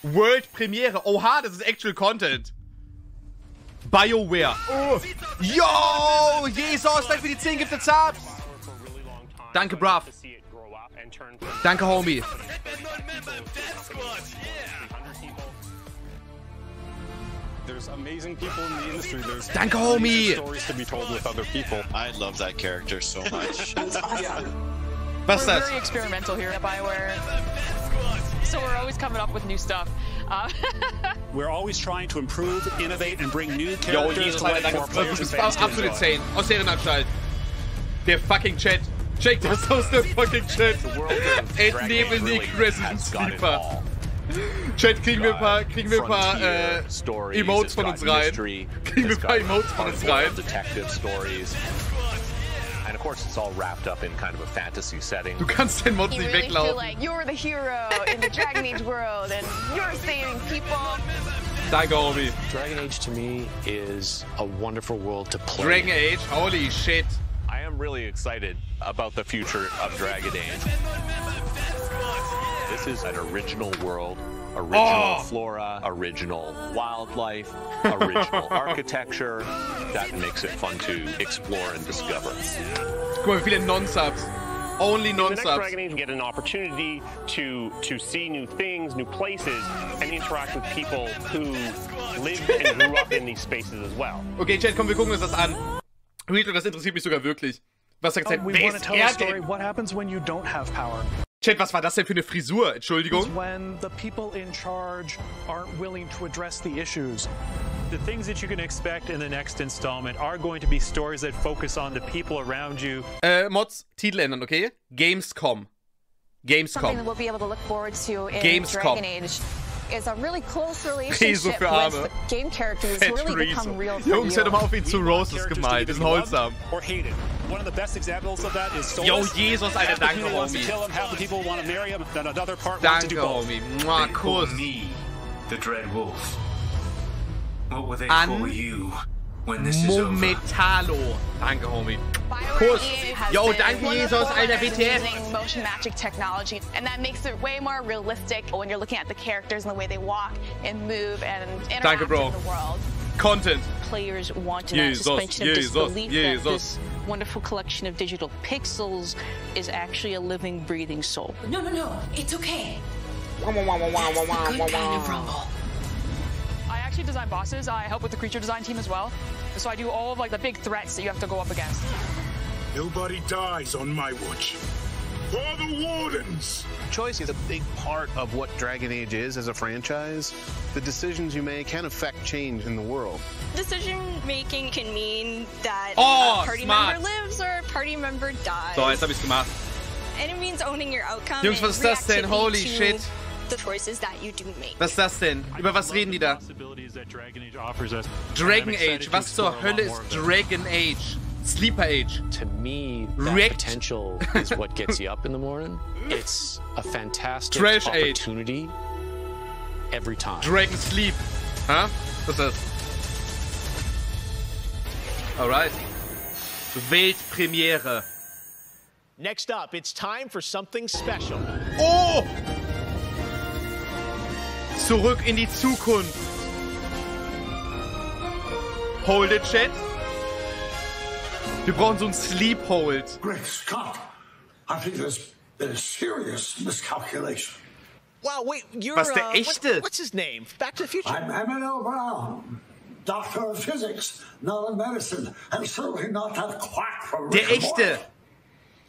World Premiere. Oha, das ist Actual Content. BioWare. Oh. Yo, Jesus, danke für die 10 Gifted Subs. Danke, bruv. Danke, Homie. Danke, Homie. I love that character so much. Was ist das? We're very experimental here at BioWare. So we're always coming up with new stuff. We're always trying to improve, innovate, and bring new Yo, characters Jesus, to life Alter, for our players and das fans ist to absolut enjoy. insane. Aus Serienanstalt. Der fucking Chat. Check das aus der fucking Chat. NebelNiek reagiert auf. Chat, kriegen wir ein paar Emotes von uns rein. Kriegen wir ein paar Emotes von uns rein. And of course, it's all wrapped up in kind of a fantasy setting. Du kannst den Mods nicht weglaufen. Like you're the hero in the Dragon Age world and you're saving people. Danke, Homie. Dragon Age to me is a wonderful world to play. Dragon Age, holy shit. I am really excited about the future of Dragon Age. This is an original world, original flora, original wildlife, original architecture. That makes it fun to explore and discover. Guck mal, wie viele Non-Subs. Only In the next Non-Subs. Dragon Age, you get an opportunity to see new things, new places, and interact with people who lived and grew up in these spaces as well. Okay, Chat, komm, wir gucken uns das an. Real, das interessiert mich sogar wirklich. Was er gesagt hat, wer ist er denn? What happens when you don't have power? Chat, was war das denn für eine Frisur? Entschuldigung. When the people in charge aren't willing to address the issues. The things that you can expect in the next installment are going to be stories that focus on the people around you. Mods, Titel ändern, okay? Gamescom. Something that we'll be able to look forward to in Gamescom. Dragon Age is a really close relationship für Arme. with game characters who really become real for Jungs, you. hör doch mal auf ihn zu Roses gemeint. Die sind holsam. Or hated. One of the best examples of that is Solus. Yo, Jesus, Alter, Half the danke, people wants to Homie. kill him, half the people want to marry him, then another part wants to Danke, do both. Homie. Mua, Kuss. Me, the Dread Wolf. What will they call you when this is over? Mometalo. Danke, Homie. BioWare Kuss. has Yo, been danke, one of the Jesus, Alter, forerunners WTF. using motion magic technology, and that makes it way more realistic when you're looking at the characters and the way they walk and move and interact Danke, Bro. in the world. Content. Players want an Jesus, suspension of Jesus, disbelief Jesus. that this wonderful collection of digital pixels is actually a living, breathing soul. No, it's okay. That's the good kind of rumble. I actually design bosses. I help with the creature design team as well. So I do all of like the big threats that you have to go up against. Nobody dies on my watch. For the Wardens! Choice is a big part of what Dragon Age is as a franchise. The decisions you make can affect change in the world. Decision making can mean that Oh, a party smart. member lives or a party member dies. So, jetzt hab ich's gemacht. And it means owning your outcome. Jungs, was ist das denn? and Holy reactivity shit. to The choices that you do make. Was ist das denn? Über was reden die da? Dragon Age. Was zur Hölle ist Dragon Age? Sleeper Age. To me, that Wrecked. potential is what gets you up in the morning. It's a fantastic Trash Age. opportunity every time. Dragon Sleep. Hä? Was ist das? Alright. Weltpremiere. Next up, it's time for something special. Oh! Zurück in die Zukunft. Hold it, Chat. Wir brauchen so ein Sleep Hold. Great Scott! I think there's been a serious miscalculation. Wow, wait, you're Was, der echte? what's his name? Back to the Future. I'm Emmett Brown, Doctor of Physics, not of Medicine, and certainly not that quack from Der Rick and Morty. echte.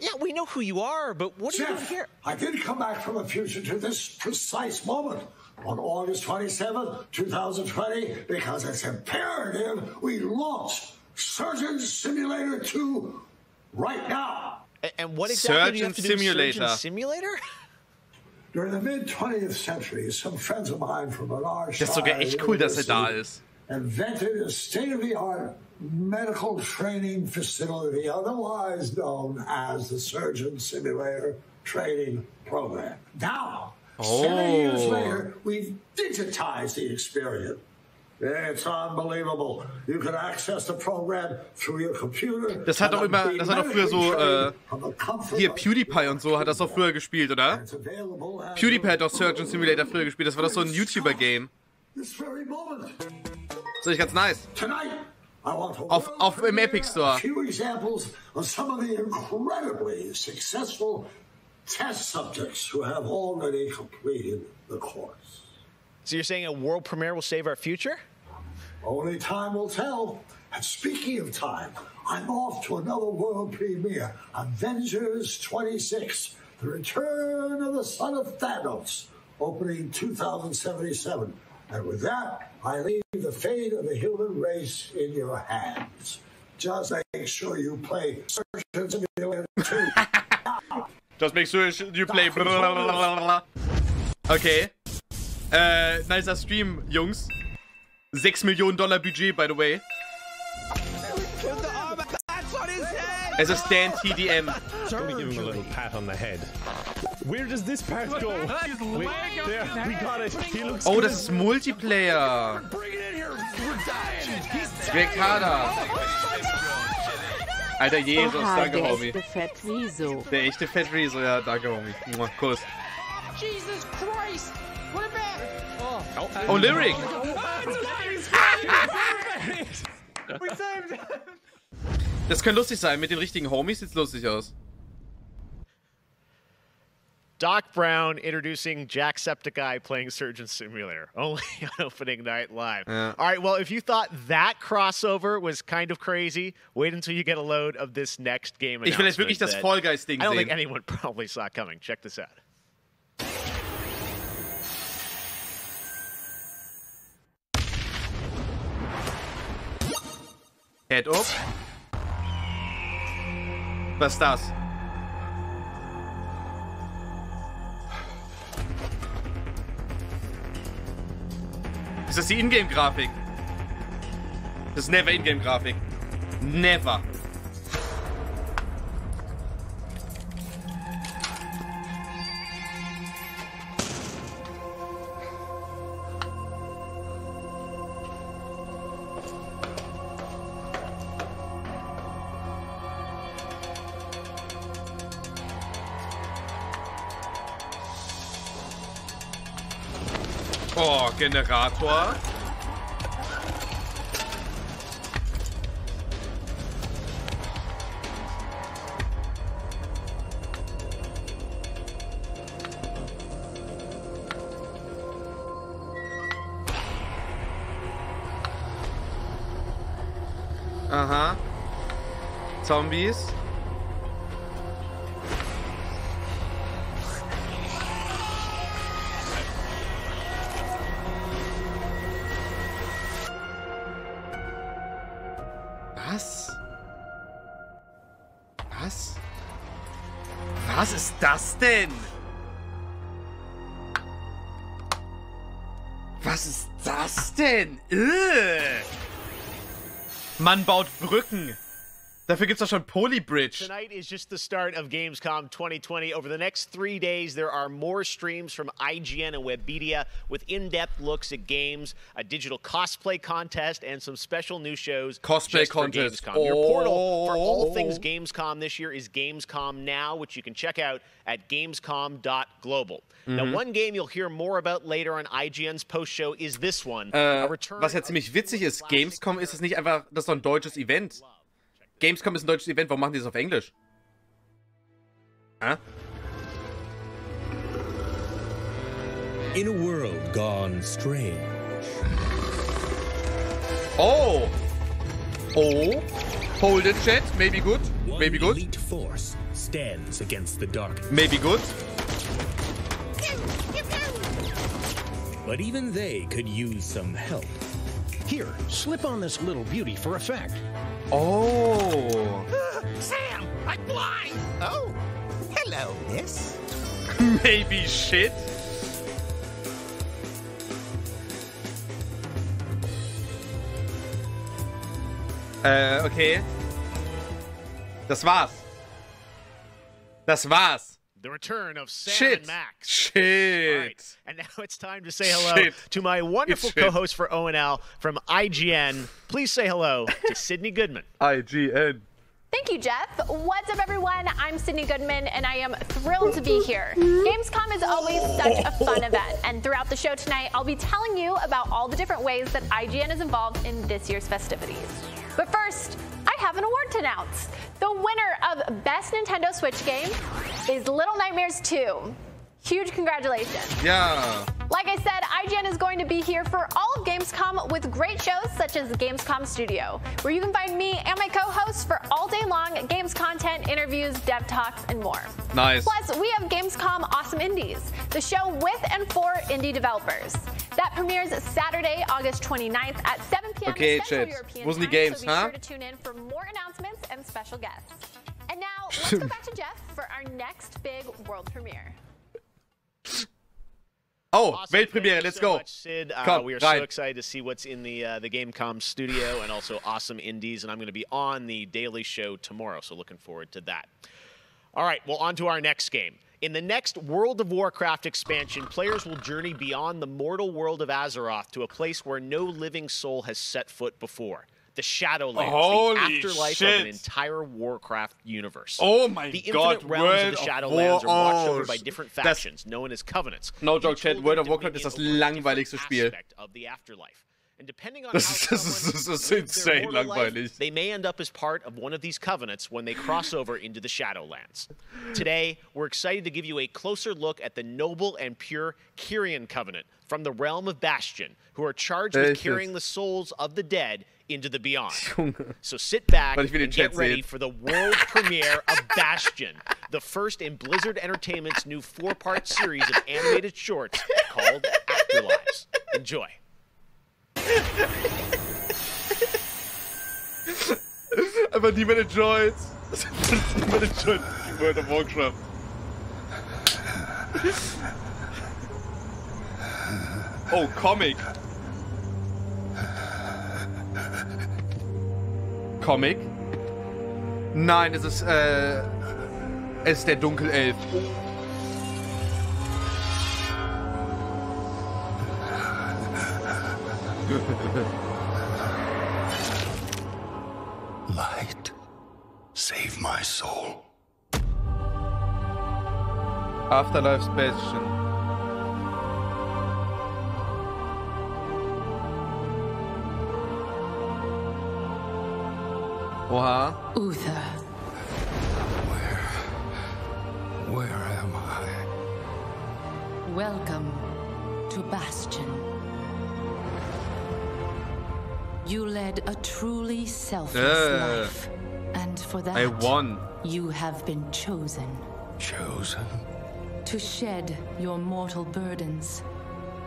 Yeah, we know who you are, but what are you doing Jeff, here? I did come back from the future to this precise moment on August 27th, 2020, because it's imperative we launch Surgeon Simulator 2 right now. And what exactly do you have to do? Simulator. Surgeon Simulator? During the mid-20th century, some friends of mine from a large Das ist sogar echt cool, dass er da ist. invented a state-of-the-art medical training facility, otherwise known as the Surgeon Simulator Training Program. Now, 7 years later, we've digitized the experience It's unbelievable. You can access the program through your computer. Das hat doch immer, das hat doch früher so, hier PewDiePie und so hat das doch früher gespielt, oder? PewDiePie hat doch Surgeon Simulator früher gespielt, das war doch so ein YouTuber-Game. Das ist echt ganz nice. Auf im Epic Store. Few examples of some of the incredibly successful test subjects who have already completed the course. So you're saying a world premiere will save our future? Only time will tell. And speaking of time, I'm off to another world premiere, Avengers 26, The Return of the Son of Thanos, opening 2077. And with that, I leave the fate of the human race in your hands. Just make sure you play Surgeon Simulator 2. Just make sure you play Okay. Nicer Stream, Jungs. $6 Millionen Budget, by the way. Es ist Dan TDM. Let me give him a little pat on the head. Where does this part go? We got it. He looks oh, das ist Multiplayer. Greg Hader. Alter Jesus, danke, Homie. Der echte Fett Rezo, ja, danke, Homie. Kuss. Jesus Christ! What a man! Oh, Lyric! Das könnte lustig sein, mit den richtigen Homies sieht's lustig aus. Doc Brown introducing Jacksepticeye playing Surgeon Simulator, only on opening night live. Yeah. All right, well, if you thought that crossover was kind of crazy, wait until you get a load of this next game announcement. Ich will jetzt wirklich das Fall Guys Ding I don't sehen. think anyone probably saw coming. Check this out. Head up. Was ist das? Ist das die Ingame-Grafik? Das ist never Ingame-Grafik. Never. Oh, Generator. Aha. Zombies. Was? Was? Was ist das denn? Was ist das denn? Man baut Brücken. Dafür gibt's doch schon Polybridge. Tonight is just the start of Gamescom 2020. Over the next 3 days, there are more streams from IGN and Webedia with in-depth looks at games, a digital cosplay contest, and some special new shows. Cosplay just for contest. Gamescom. Your portal for all things Gamescom this year is Gamescom Now, which you can check out at gamescom.global. Now, one game you'll hear more about later on IGN's post-show is this one. Was ja ziemlich witzig ist, Gamescom ist es nicht einfach, das ist doch ein deutsches Event. Gamescom ist ein deutsches Event, warum machen die das auf Englisch? Hä? In a world gone strange. Oh! Oh! Hold it, chat. Maybe good. Maybe good. Elite force stands against the dark. Maybe good. But even they could use some help. Here, slip on this little beauty for effect. Oh! Sam, I'm blind! Oh, hello, miss. Maybe shit. Okay. Das war's. Das war's. The return of Sam and Max. Shit. All right. And now it's time to say hello to my wonderful co-host for ONL from IGN. Please say hello to Sydney Goodman. IGN. Thank you, Jeff. What's up, everyone? I'm Sydney Goodman, and I am thrilled to be here. Gamescom is always such a fun event, and throughout the show tonight, I'll be telling you about all the different ways that IGN is involved in this year's festivities. But first, I have an award to announce. The winner of Best Nintendo Switch Game is Little Nightmares 2. Huge congratulations. Yeah. Like I said, IGN is going to be here for all of Gamescom with great shows such as the Gamescom Studio, where you can find me and my co-hosts for all day long games content, interviews, dev talks, and more. Nice. Plus, we have Gamescom Awesome Indies, the show with and for indie developers. That premieres Saturday, August 29th at 7 p.m. Okay, Central chat. European Wo sind die time, Games, so be sure to tune in for more announcements and special guests. And now, let's go back to Jeff for our next big world premiere. Oh, Awesome. Weltpremiere, let's go. Much, Sid. Komm, we are rein. so excited to see what's in the Gamescom studio and also Awesome Indies, and I'm going to be on the Daily Show tomorrow, so looking forward to that. All right, well, on to our next game. In the next World of Warcraft expansion, players will journey beyond the mortal world of Azeroth to a place where no living soul has set foot before. The Shadowlands, Holy the afterlife shit. of an entire Warcraft universe. Oh my the God, infinite realms of the Shadowlands are watched over by das- different factions known as covenants. No joke, Each Chat. holding World of Warcraft dominion ist das over a different langweiligste Spiel. aspect of the afterlife. And depending on Das how ist someone lives insane their mortal life, langweilig. they may end up as part of one of these covenants when they cross over into the Shadowlands. Today, we're excited to give you a closer look at the noble and pure Kyrian Covenant from the realm of Bastion, who are charged with carrying the souls of the dead into the beyond. So sit back Weil ich will den and get Chat ready sehen. for the world premiere of Bastion, the first in Blizzard Entertainment's new 4-part series of animated shorts called Afterlives. Enjoy. Aber niemand enjoyt. Niemand enjoyt World of Warcraft. Oh, Comic. Comic? Nein, es ist der Dunkelelf. Light, save my soul. Afterlife's Bastion. Oha. Uther. Where am I? Welcome to Bastion. You led a truly selfless life, and for that, I won. you have been chosen. Chosen? To shed your mortal burdens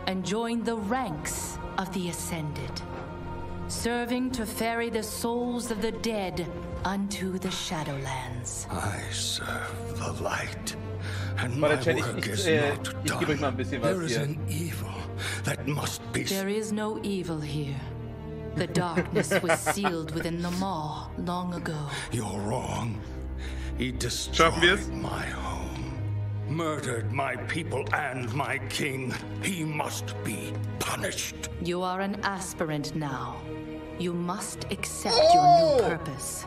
and join the ranks of the Ascended, serving to ferry the souls of the dead unto the Shadowlands. I serve the light, and Warte, my Chat, work is ich not gebe euch mal ein done. bisschen was There is hier. an evil that must be... There is no evil here. The darkness was sealed within the maw long ago. You're wrong. He Schaffen wir es? destroyed my home, murdered my people and my king. He must be punished. You are an aspirant now. You must accept your new purpose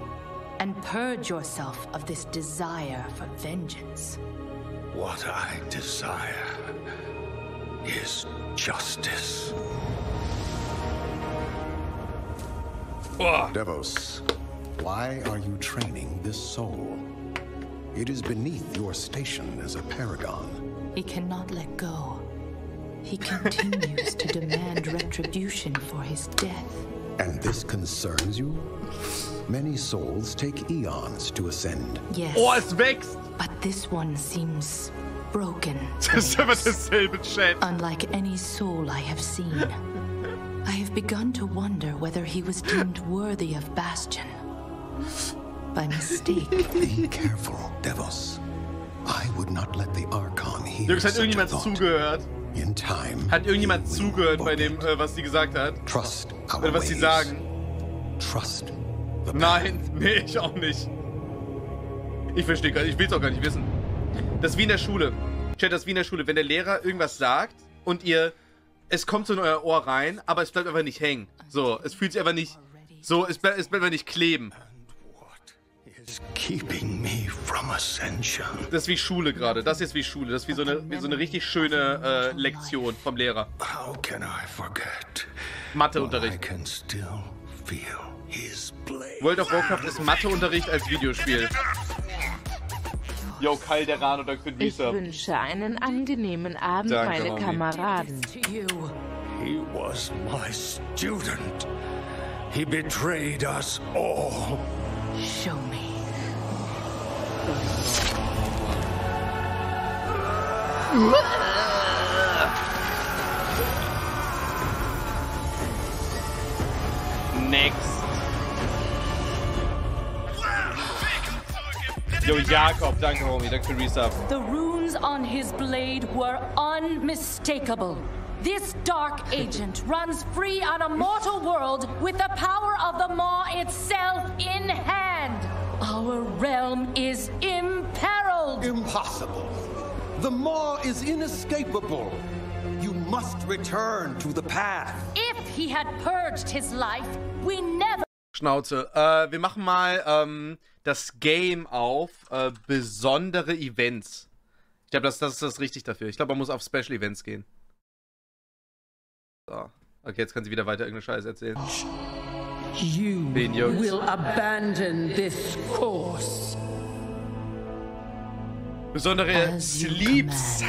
and purge yourself of this desire for vengeance. What I desire is justice. Devos, why are you training this soul? It is beneath your station as a paragon. He cannot let go. He continues to demand retribution for his death. And this concerns you? Many souls take eons to ascend. Yes. Oh, es wächst! But this one seems broken. Das ist immer dasselbe Chat. Unlike any soul I have seen. I have begun to wonder whether he was deemed worthy of Bastion. By mistake. Be careful, Devos. I would not let the Archon hear Jungs, hat such a irgendjemand thought. zugehört? In time, Hat irgendjemand zugehört bei dem, was sie gesagt hat? trust our Oder was sie ways. sagen? Trust. Nein, nee, ich auch nicht. Ich verstehe gar nicht, ich will es auch gar nicht wissen. Das ist wie in der Schule. Chat, das ist wie in der Schule. Wenn der Lehrer irgendwas sagt und es kommt so in euer Ohr rein, aber es bleibt einfach nicht hängen. So, es fühlt sich einfach nicht, so, es bleibt einfach nicht kleben. Keeping me from ascension. Das ist wie Schule gerade. Das ist wie Schule. Das ist wie so eine richtig schöne Lektion vom Lehrer. How can I forget? Matheunterricht. I can still feel his blade. World of Warcraft ist Matheunterricht als Videospiel. Yo, Kyle der Rano, danke für den Ich wünsche einen angenehmen Abend, Danke, meine Homie. Kameraden. He was my student. He betrayed us all. Show me. Next. Yo, Jakob, danke, Homie, danke für Resub. The runes on his blade were unmistakable. This dark agent runs free on a mortal world with the power of the Maw itself in hand. Our realm is imperiled. Impossible. The Maw is inescapable. You must return to the path. If he had purged his life, we never... Schnauze. Wir machen mal das Game auf besondere Events. Ich glaube, das ist richtig dafür. Ich glaube, man muss auf Special Events gehen. So. Okay, jetzt kann sie wieder weiter irgendeine Scheiße erzählen. You will abandon this course. Besondere Sleeps.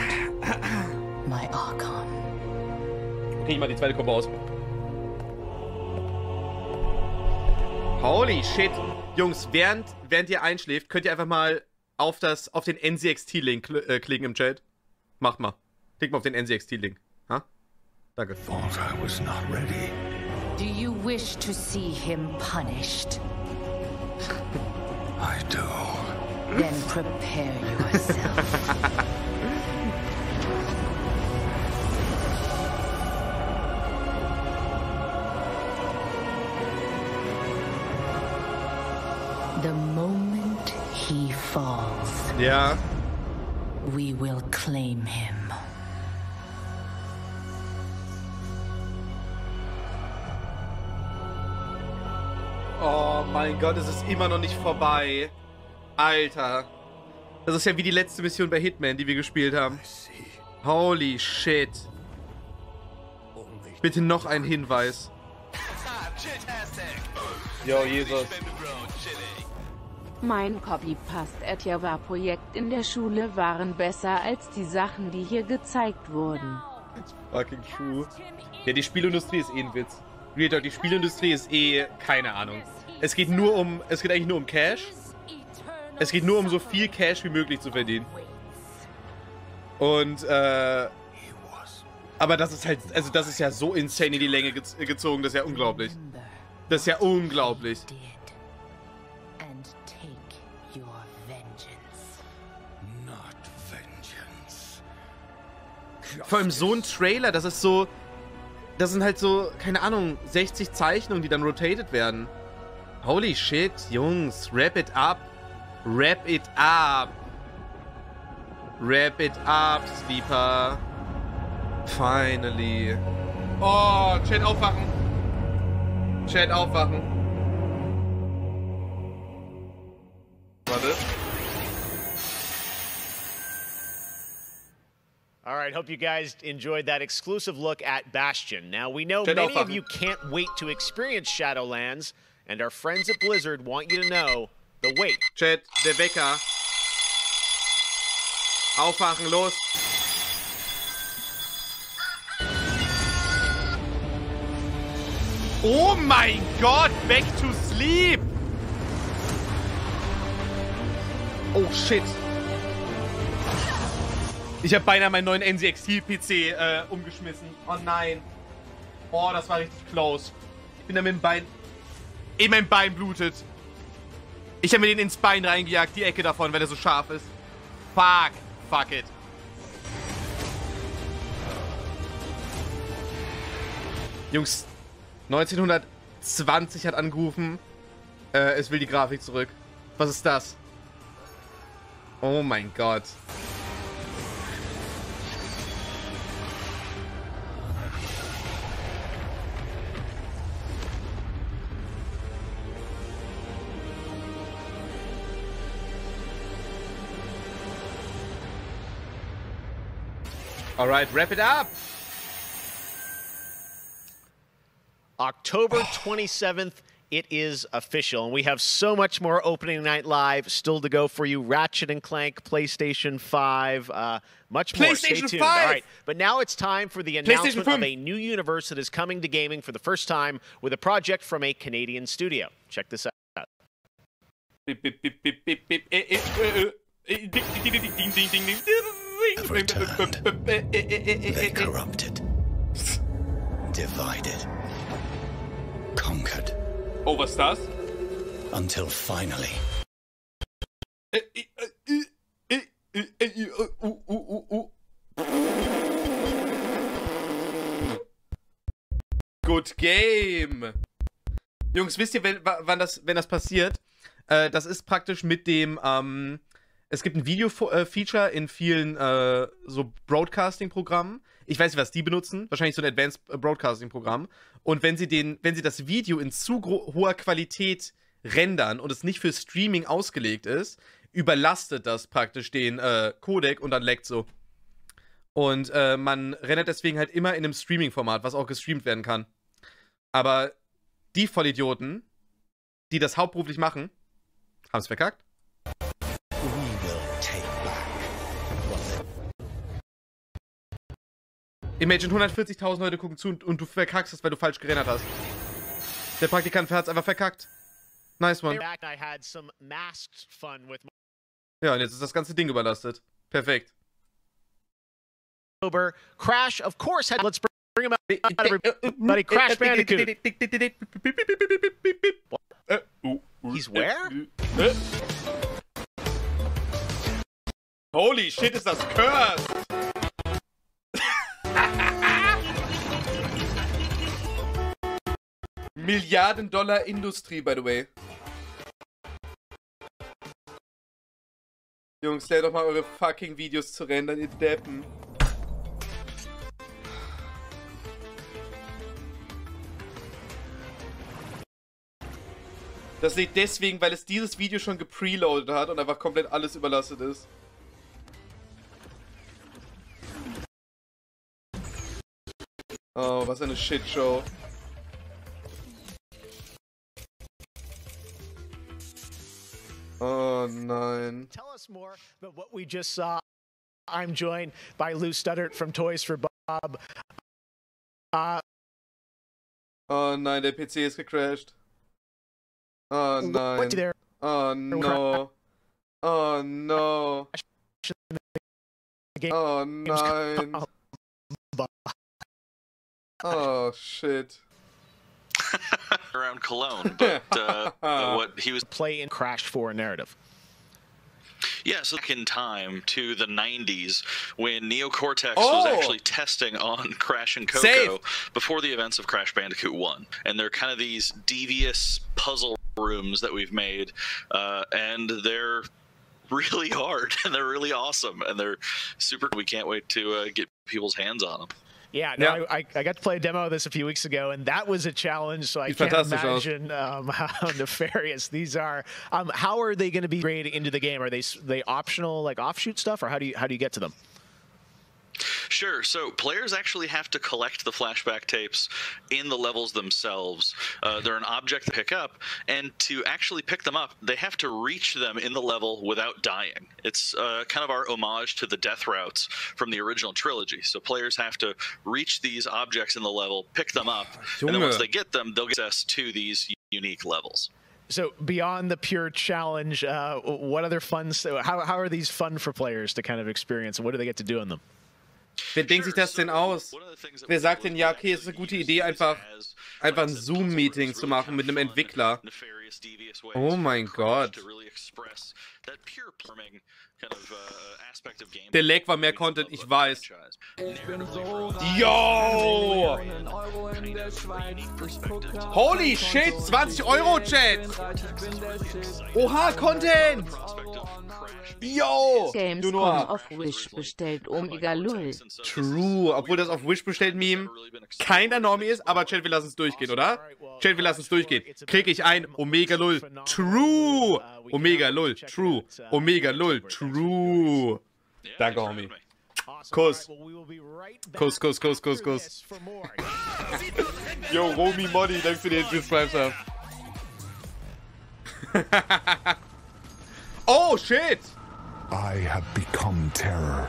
My Archon. Krieg ich mal die zweite Kombo aus. Holy shit. Jungs, während ihr einschläft, könnt ihr einfach mal auf den NCXT-Link klicken im Chat. Macht mal. Klickt mal auf den NCXT-Link. Ha? Danke. Thought I was not ready. Do you wish to see him punished? I do. Then prepare yourself. The moment he falls, ja, we will claim him. Oh mein Gott, es ist immer noch nicht vorbei. Alter. Das ist ja wie die letzte Mission bei Hitman, die wir gespielt haben. Holy shit. Bitte noch ein Hinweis. Yo, Jesus. Mein Copy-Paste-Etjawa-Projekt in der Schule waren besser als die Sachen, die hier gezeigt wurden. It's fucking true. Ja, die Spielindustrie ist eh ein Witz. Real Talk, die Spielindustrie ist eh, keine Ahnung. Es geht eigentlich nur um Cash. Es geht nur um so viel Cash wie möglich zu verdienen. Und, aber das ist halt, also das ist ja so insane in die Länge gezogen, das ist ja unglaublich. Das ist ja unglaublich. Vor allem so ein Trailer, das ist so, das sind halt so, keine Ahnung, 60 Zeichnungen, die dann rotated werden. Holy shit, Jungs, wrap it up. Wrap it up. Wrap it up, Sleeper. Finally. Oh, Chat aufwachen. Chat aufwachen. Warte. All right, hope you guys enjoyed that exclusive look at Bastion. Now, we know many of you can't wait to experience Shadowlands, and our friends at Blizzard want you to know the wait. Chat, der Wecker. Aufwachen, los. Oh mein Gott, back to sleep. Oh shit. Ich habe beinahe meinen neuen NCXT-PC umgeschmissen. Oh nein. Oh, das war richtig close. Ich bin da mit dem Bein... mein Bein blutet. Ich habe mir den ins Bein reingejagt, die Ecke davon, weil er so scharf ist. Fuck. Fuck it. Jungs, 1920 hat angerufen. Es will die Grafik zurück. Was ist das? Oh mein Gott. Alright, wrap it up. October 27th, it is official. And we have so much more opening night live still to go for you. Ratchet & Clank, PlayStation 5, much more. Stay tuned. 5. All right, but now it's time for the announcement of a new universe that is coming to gaming for the first time with a project from a Canadian studio. Check this out. Have returned. They corrupted, divided, conquered. Oh, was ist das? Until finally. Good game. Jungs, wisst ihr, wenn das passiert? Das ist praktisch mit dem, es gibt ein Video-Feature in vielen so Broadcasting-Programmen. Ich weiß nicht, was die benutzen. Wahrscheinlich so ein Advanced Broadcasting-Programm. Und wenn sie das Video in zu hoher Qualität rendern und es nicht für Streaming ausgelegt ist, überlastet das praktisch den Codec und dann leckt so. Und man rendert deswegen halt immer in einem Streaming-Format, was auch gestreamt werden kann. Aber die Vollidioten, die das hauptberuflich machen, haben es verkackt. Imagine 140.000 Leute gucken zu und du verkackst es, weil du falsch gerendert hast. Der Praktikant hat es einfach verkackt. Nice one. Ja, und jetzt ist das ganze Ding überlastet. Perfekt. Crash, of course, let's bring him out, everybody. Crash Bandicoot. He's where? Holy shit, ist das cursed! Milliarden-Dollar-Industrie, by the way. Jungs, lernt doch mal eure fucking Videos zu rendern, ihr Deppen. Das liegt deswegen, weil es dieses Video schon gepreloadet hat und einfach komplett alles überlastet ist. Oh, was eine Shitshow. Oh nein. Tell us more about what we just saw. I'm joined by Lou Studdert from Toys for Bob. Oh nein, der PC ist gecrashed. Oh nein. Oh no. Oh no. Oh nein. Oh shit. Around Cologne, but what he was playing Crash 4 narrative. Yeah, so back in time to the 90s when Neo Cortex was actually testing on Crash and Coco before the events of Crash Bandicoot 1. And they're kind of these devious puzzle rooms that we've made, and they're really hard, and they're really awesome, and they're super. We can't wait to get people's hands on them. Yeah, no, I got to play a demo of this a few weeks ago, and that was a challenge, so I can't imagine how nefarious these are. How are they going to be integrated into the game? Are they optional, like offshoot stuff, or how do you get to them? Sure. So players actually have to collect the flashback tapes in the levels themselves. They're an object to pick up, and to actually pick them up, they have to reach them in the level without dying. It's kind of our homage to the death routes from the original trilogy. So players have to reach these objects in the level, pick them up, and then once they get them, they'll get access to these unique levels. So beyond the pure challenge, what other fun? How are these fun for players to kind of experience, and what do they get to do in them? Wer denkt sich das denn aus? Wer sagt denn, ja, okay, es ist eine gute Idee, einfach ein Zoom-Meeting zu machen mit einem Entwickler? Oh mein Gott. Der Lag war mehr Content, ich weiß. Yo! Holy shit, 20 Euro, Chat! Oha, Content! Yo! Gamescom auf Wish bestellt Omega Lull. True. Obwohl das auf Wish bestellt Meme keiner Normie ist, aber Chat, wir lassen es durchgehen, oder? Chat, wir lassen es durchgehen. Krieg ich ein Omega Lull. True. Omega Lull. True. Omega Lull. True. Danke, Homie. Kuss. Kuss, Kuss, Kuss, Kuss, Kuss. Yo, Romy Moddy, danke für den Prime-Sub. Oh, shit! I have become terror.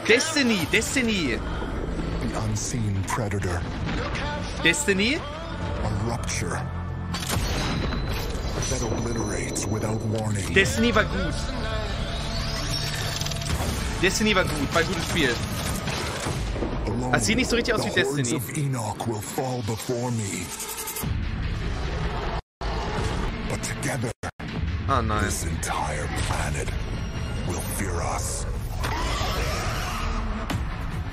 Destiny, Destiny. The unseen predator. Destiny? A rupture that obliterates without warning. Destiny war gut. Destiny war gut, war ein gutes Spiel. Das sieht nicht so richtig aus wie Destiny. Of Enoch will fall before me. But together, oh nein. This entire planet will fear us.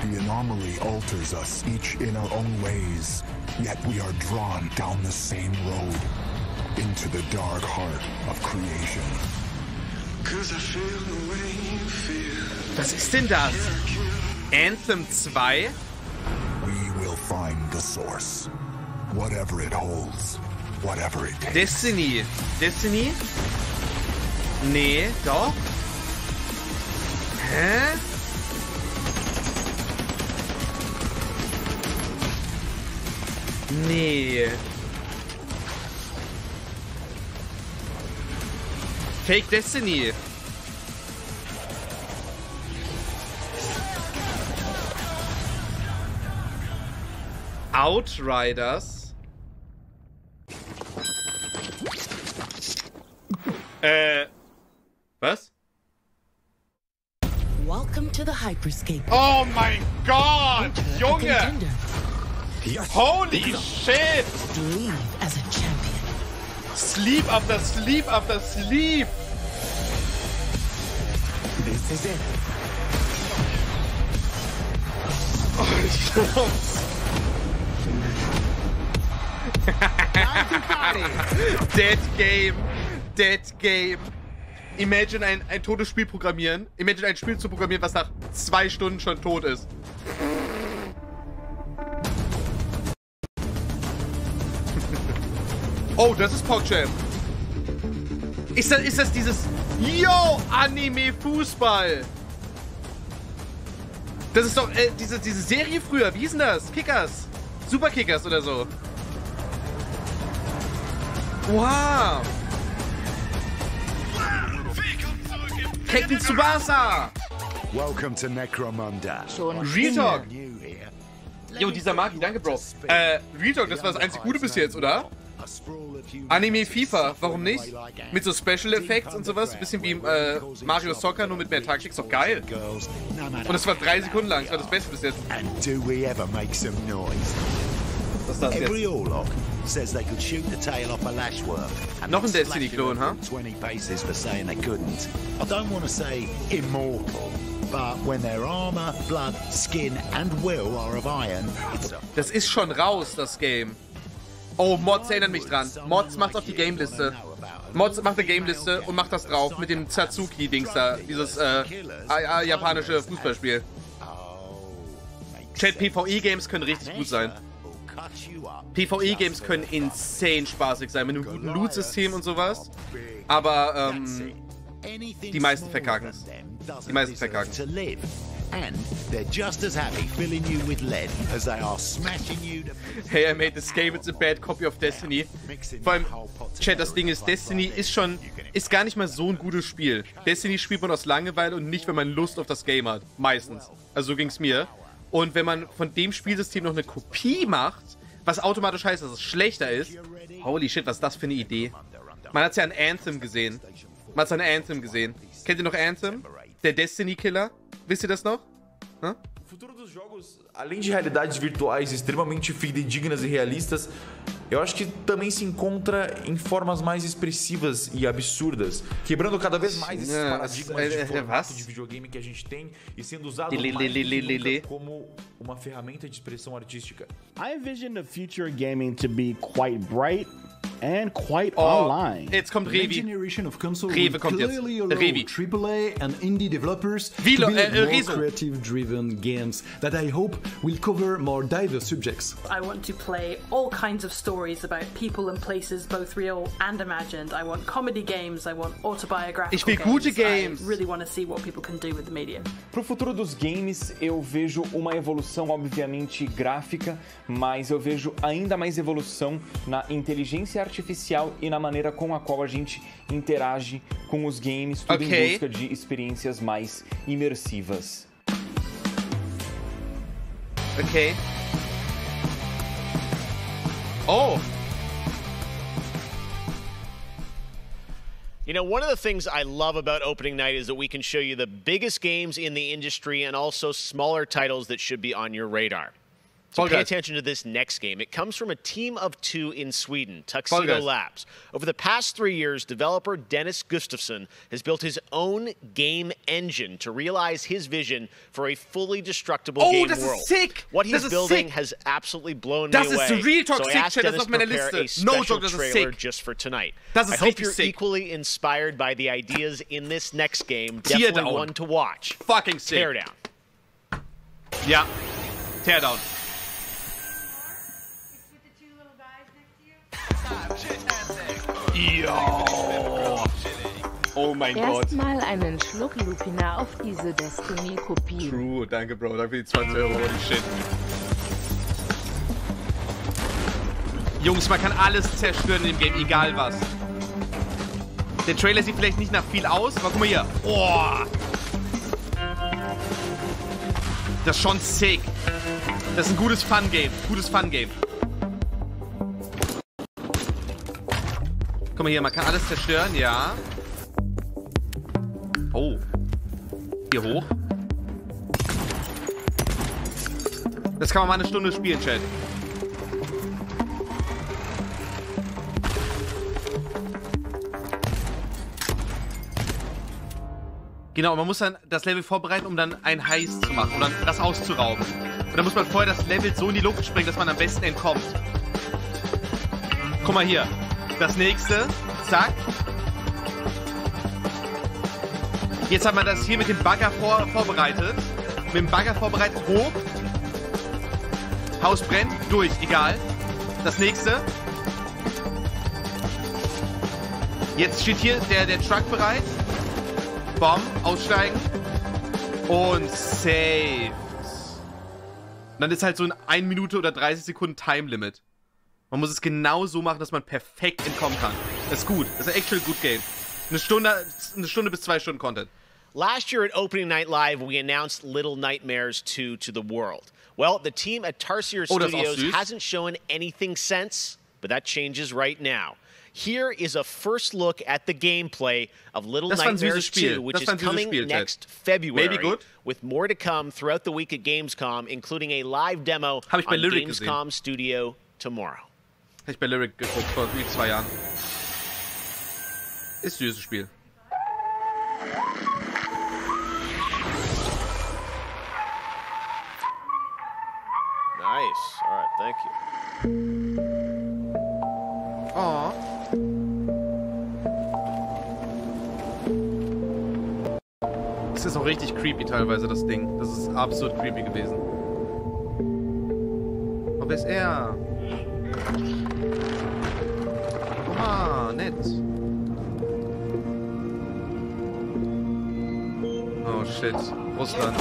The anomaly alters us, each in our own ways, yet we are drawn down the same road into the dark heart of creation. Was ist denn das? Anthem 2? We will find the source, whatever it holds, whatever it takes. Destiny. Destiny? Nee, doch. Hä? Nee. Fake Destiny. Outriders. Was? Welcome to the hyperscape. Oh mein Gott, Junge! Holy shit! Leave as a champion. Sleep after sleep after sleep. This is it. Dead Game. Dead Game. Imagine ein totes Spiel programmieren. Imagine ein Spiel zu programmieren, was nach 2 Stunden schon tot ist. Oh, das ist PogChamp. Ist das dieses Anime-Fußball? Das ist doch diese Serie früher. Wie hieß denn das? Kickers. Superkickers oder so. Wow. Captain Tsubasa. Welcome to Necromunda. Real Talk. Jo, dieser Maki, danke, Bro. Real Talk, das war das einzig Gute bis jetzt, oder? Anime FIFA, warum nicht? Mit so Special Effects und sowas. Ein bisschen wie Mario Soccer, nur mit mehr Taktik. Ist doch geil. Und es war 3 Sekunden lang. Das war das Beste bis jetzt. Was ist das jetzt? Noch ein Destiny-Klon, ha? Das ist schon raus, das Game. Oh, Mods erinnern mich dran. Mods macht auf die Game-Liste. Mods macht eine Game-Liste und macht das drauf mit dem Satsuki-Dings da. Dieses japanische Fußballspiel. Chat, PvE-Games können richtig gut sein. PvE-Games können insane spaßig sein, mit einem guten Loot-System und sowas. Aber, die meisten verkacken es. Die meisten verkacken. Hey, I made this game, it's a bad copy of Destiny. Vor allem, Chat, das Ding ist, Destiny ist gar nicht mal so ein gutes Spiel. Destiny spielt man aus Langeweile und nicht, wenn man Lust auf das Game hat. Meistens. Also so ging's mir. Und wenn man von dem Spielsystem noch eine Kopie macht, was automatisch heißt, dass es schlechter ist, holy shit, was ist das für eine Idee? Man hat's ja an Anthem gesehen. Man hat's an Anthem gesehen. Kennt ihr noch Anthem? Der Destiny-Killer? Wisst ihr das noch? Hã? O futuro dos jogos, além de realidades virtuais extremamente fidedignas e realistas, eu acho que também se encontra em formas mais expressivas e absurdas, quebrando cada vez mais esses paradigmas de formato de videogame que a gente tem e sendo usado mais como uma ferramenta de expressão artística. I envision the future of gaming to be quite bright and quite online. Jetzt kommt Revi. Generation of console Rewe kommt jetzt. Revi. AAA and indie developers to Vilo, build more Rezo. creative-driven games that I hope will cover more diverse subjects. I want to play all kinds of stories about people and places, both real and imagined. I want comedy games. I want autobiographical Ich will gute games. I really want to see what people can do with the medium. Pro futuro dos games, eu vejo uma evolução, obviamente, gráfica, mas eu vejo ainda mais evolução na inteligência artificial e na maneira com a qual a gente interage com os games, tudo em busca de experiências mais imersivas. Okay. Oh. You know, one of the things I love about opening night is that we can show you the biggest games in the industry and also smaller titles that should be on your radar. So pay attention to this next game. It comes from a team of 2 in Sweden, Tuxedo Labs. Over the past 3 years, developer Dennis Gustafsson has built his own game engine to realize his vision for a fully destructible game world. Ist sick. What he's building has absolutely blown me away. So I asked Dennis to prepare a special trailer just for tonight. I hope you're equally inspired by the ideas in this next game. Definitely one to watch. Fucking sick. Teardown. Ja. Teardown. Yo. Oh mein Gott. Erstmal einen Schluck Lupina auf diese Destiny-Kopie. True, danke Bro, danke für die 20 €, holy shit. Jungs, man kann alles zerstören in dem Game, egal was. Der Trailer sieht vielleicht nicht nach viel aus, aber guck mal hier. Oh. Das ist schon sick. Das ist ein gutes Fun-Game. Gutes Fun-Game. Guck mal hier, man kann alles zerstören, ja. Oh. Hier hoch. Das kann man mal eine Stunde spielen, Chat. Genau, man muss dann das Level vorbereiten, um dann einen Heist zu machen, um dann das auszurauben. Und dann muss man vorher das Level so in die Luft springen, dass man am besten entkommt. Guck mal hier. Das nächste. Zack. Jetzt hat man das hier mit dem Bagger vorbereitet. Mit dem Bagger vorbereitet. Hoch. Haus brennt. Durch. Egal. Das nächste. Jetzt steht hier der Truck bereit. Bomb. Aussteigen. Und save. Dann ist halt so ein 1 Minute oder 30 Sekunden Time Limit. Man muss es genau so machen, dass man perfekt entkommen kann. Das ist gut. Das ist ein actual good game. Eine Stunde bis 2 Stunden Content. Last year at Opening Night Live, we announced Little Nightmares 2 to the world. Well, the team at Tarsier Studios hasn't shown anything since, but that changes right now. Here is a first look at the gameplay of Little Nightmares 2, which is coming next February, with more to come throughout the week at Gamescom, including a live demo on Gamescom Studio tomorrow. Habe ich bei Lyric geguckt vor 2 Jahren. Ist süßes Spiel. Nice. All right, thank you. Oh. Das ist auch richtig creepy teilweise, das Ding. Das ist absolut creepy gewesen. Oh, wer ist er? Ah, nett. Oh shit. Russland.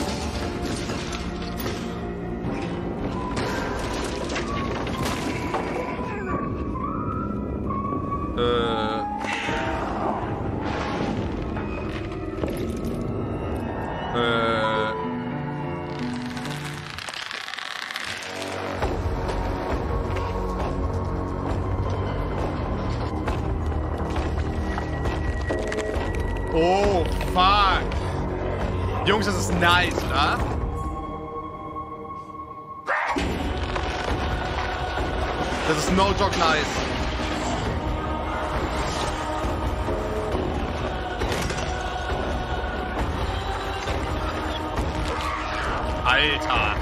Oh, fuck. Jungs, das ist nice, oder? Das ist no joke nice. Alter.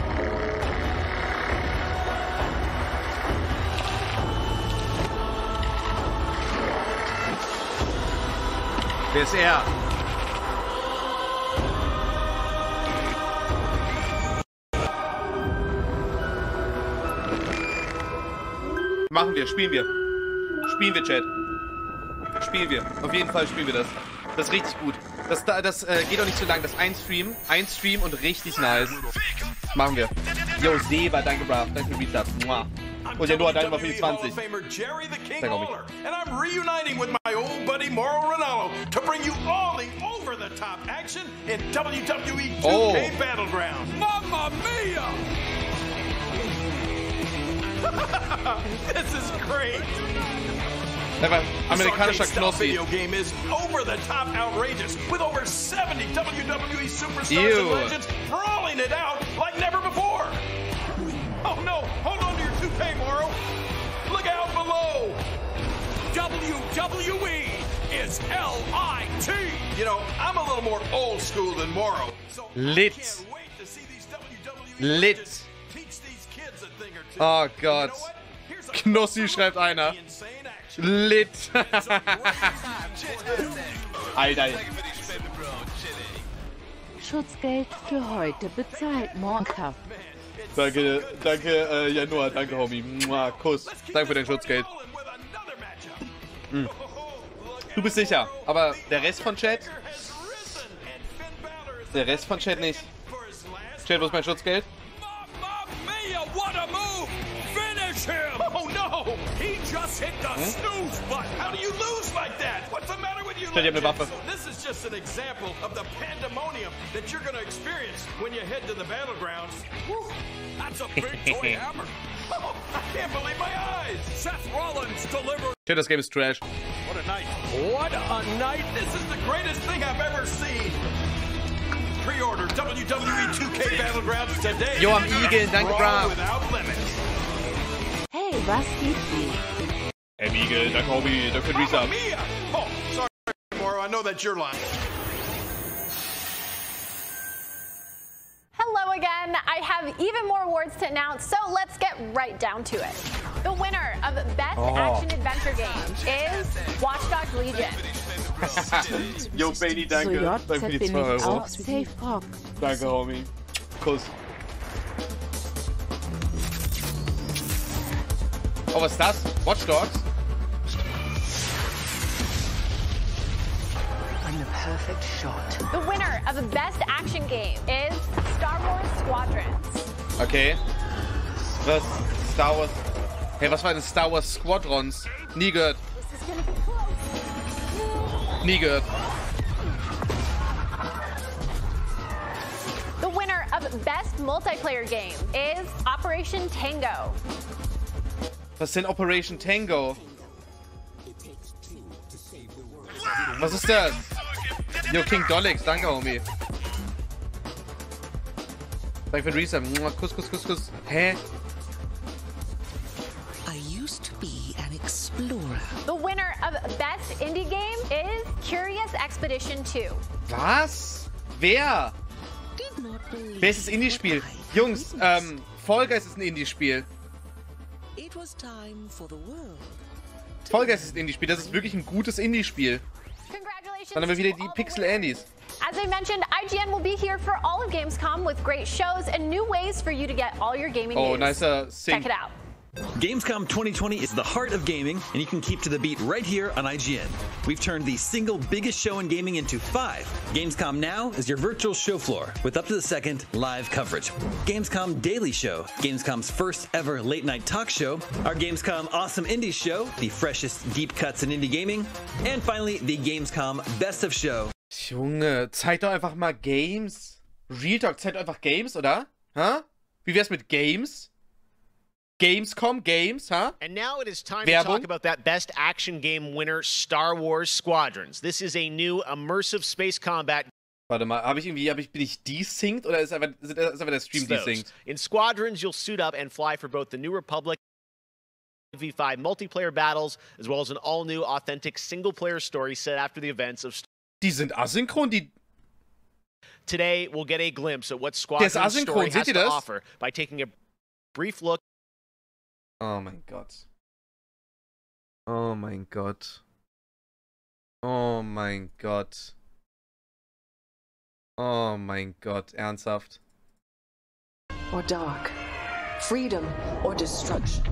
Wer ist er? Machen wir, spielen wir. Spielen wir, Chat. Spielen wir. Auf jeden Fall spielen wir das. Das ist richtig gut. Das geht auch nicht so lang. Das ein Stream und richtig nice. Machen wir. Yo, Seba, danke, Brav. Danke für Resub. Und ja, Noah, danke mal für die 20. Danke auch mich. And I'm reuniting with my old buddy Mauro Ranallo to bring you all the over-the-top action in WWE 2K Battleground. Mamma mia! This is great. Amerikanischer Knossi. Video game is over the top outrageous with over 70 WWE superstars and legends brawling it out like never before. Oh no, hold on to your toupee, Mauro. Look out below. WWE is L-I-T. You know, I'm a little more old school than Mauro. So Lit. Lit. Oh Gott. Knossi schreibt einer. Lit. Alter. Schutzgeld für heute bezahlt, Montag. Danke, Januar, danke, Homie. Mua, Kuss. Danke für dein Schutzgeld. Du bist sicher, aber der Rest von Chat? Der Rest von Chat nicht. Chat, wo ist mein Schutzgeld? What a move! Finish him! Oh no! He just hit the snooze button! How do you lose like that? What's the matter with you? This is just an example of the pandemonium that you're gonna experience when you head to the battlegrounds. Whew, that's a big toy hammer! Oh, I can't believe my eyes! Seth Rollins delivered. Chat, das Game ist trash. What a night! What a night! This is the greatest thing I've ever seen! Pre-order WWE 2K Battlegrounds today. Jo, am Igel, danke, Brav. Hey, was gibt's dir? Am Igel, danke, Homie, danke für Resub. Oh, sorry, Mauro, I know that's your line. Hello again. I have even more awards to announce, so let's get right down to it. The winner of Best Action Adventure Game is Watch Dogs Legion. Yo, Baby, danke. Danke für die 2 Euro. Danke, Homie. Kuss. Oh, was ist das? Watch Dogs? I'm the perfect shot. The winner of Best Action Game is Star Wars Squadrons. Okay. Was? Star Wars. Hey, was war denn Star Wars Squadrons? Nie gehört. Nie gehört. The winner of Best Multiplayer Game is Operation Tango. Was ist denn Operation Tango? Was ist das? Yo, King Dollix, danke, Homie. Danke für den Resub. Kuss, Kuss, Kuss, Kuss. Hä? I used to be an explorer. The winner of Best Indie Game is Curious Expedition 2. Was? Wer? Wer ist das Indie-Spiel? Jungs, Fall Guys ist ein Indie-Spiel. Fall Guys ist ein Indie-Spiel. Das ist wirklich ein gutes Indie-Spiel. Dann haben wir wieder die Pixel-Andys. As I mentioned, IGN will be here for all of Gamescom with great shows and new ways for you to get all your gaming news. Nicer Sync. Check it out. Gamescom 2020 is the heart of gaming, and you can keep to the beat right here on IGN. We've turned the single biggest show in gaming into 5. Gamescom Now is your virtual show floor with up-to-the-second live coverage. Gamescom Daily Show, Gamescom's first ever late-night talk show, our Gamescom Awesome Indies Show, the freshest deep cuts in indie gaming, and finally, the Gamescom Best of Show. Junge, zeig doch einfach mal Games. Real Talk, zeig doch einfach Games, oder? Hä? Wie wär's mit Games? Gamescom Games, huh? And now it is time to talk about that Best Action Game winner, Star Wars Squadrons. This is a new immersive space combat. Warte mal, bin ich desynced oder ist einfach der Stream desynced? In Squadrons, you'll suit up and fly for both the New Republic V5 multiplayer battles, as well as an all-new, authentic single-player story set after the events of. Die sind asynchron, die. Today, we'll get a glimpse at what Squadrons' story has to offer by taking a brief look. Oh mein Gott. Oh mein Gott. Oh mein Gott. Oh mein Gott, ernsthaft. Or dark. Freedom or destruction.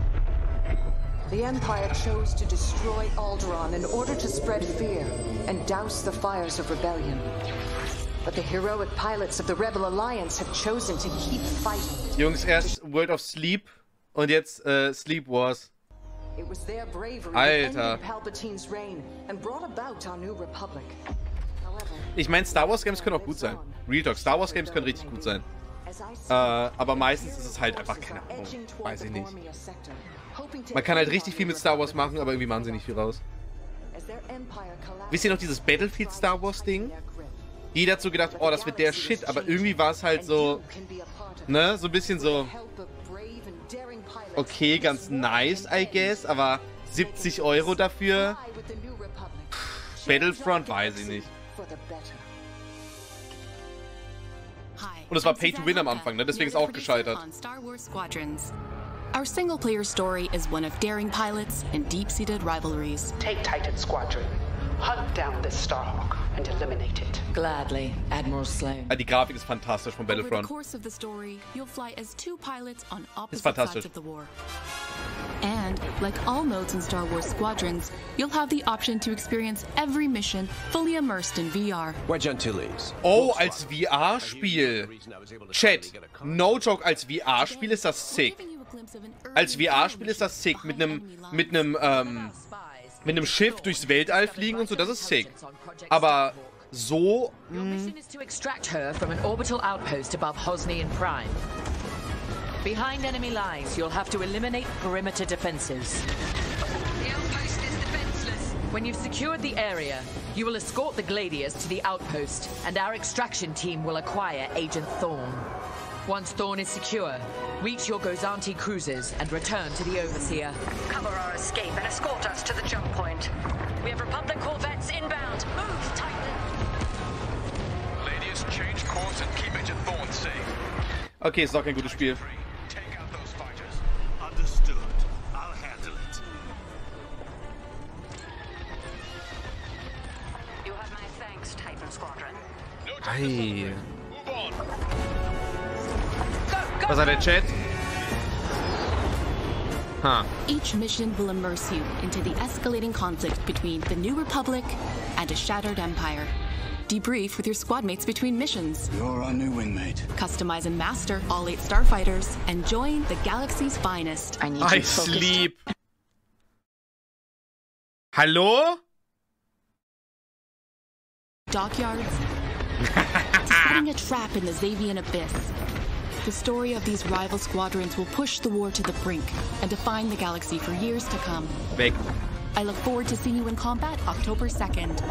The Empire chose to destroy Alderaan in order to spread fear and douse the fires of rebellion. But the heroic pilots of the Rebel Alliance have chosen to keep fighting. Jungs, erst World of Sleep und jetzt Sleep Wars. It was their bravery Alter. that ended Palpatine's reign and brought about our new republic. Ich meine, Star Wars Games können auch gut sein. Real Talk, Star Wars Games können richtig gut sein. Aber meistens ist es halt einfach, keine Ahnung, weiß ich nicht. Man kann halt richtig viel mit Star Wars machen, aber irgendwie machen sie nicht viel raus. Wisst ihr noch dieses Battlefield Star Wars Ding? Jeder hat so gedacht, oh, das wird der Shit, aber irgendwie war es halt so, ne, so ein bisschen so, okay, ganz nice, I guess, aber 70 € dafür? Battlefront, weiß ich nicht. Und es war Pay to Win am Anfang, ne? Deswegen ist auch gescheitert. Our single-player story is one of daring pilots and deep-seated rivalries. Take Titan Squadron. Hunt down this Starhawk and eliminate it. Gladly, Admiral Sloan. Die Grafik ist fantastisch von Over the Battlefront. course of the story, you'll fly as 2 pilots on opposite fantastisch. sides of the war. And, like all modes in Star Wars Squadrons, you'll have the option to experience every mission fully immersed in VR. Oh, als VR-Spiel. Chat, no joke, als VR-Spiel ist das sick. Als VR-Spiel ist das sick. Mit einem Schiff durchs Weltall fliegen und so, das ist sick. Aber so... Your mission is to extract her from an orbital outpost above Hosnian Prime. Behind enemy lines, you'll have to eliminate perimeter defenses. The outpost is defenseless. When you've secured the area, you will escort the Gladiators to the outpost, and our extraction team will acquire Agent Thorn. Once Thorn is secure, reach your Gozanti cruisers and return to the Overseer. Cover our escape and escort us to the jump point. We have Republic corvettes inbound. Move, Titan. Ladies, change course and keep Agent Thorn safe. Okay, ist doch kein gutes Spiel. Take out those fighters. Understood. I'll handle it. You have my thanks, Titan Squadron. Ei. Was hat der Chat? Huh. Each mission will immerse you into the escalating conflict between the New Republic and a shattered empire. Debrief with your squad mates between missions. You're our new wingmate. Customize and master all 8 starfighters and join the galaxy's finest. I sleep. Hallo? Dockyards. To setting a trap in the Xavian abyss. The story of these rival squadrons will push the war to the brink and define the galaxy for years to come. Weg. I look forward to seeing you in combat October 2nd.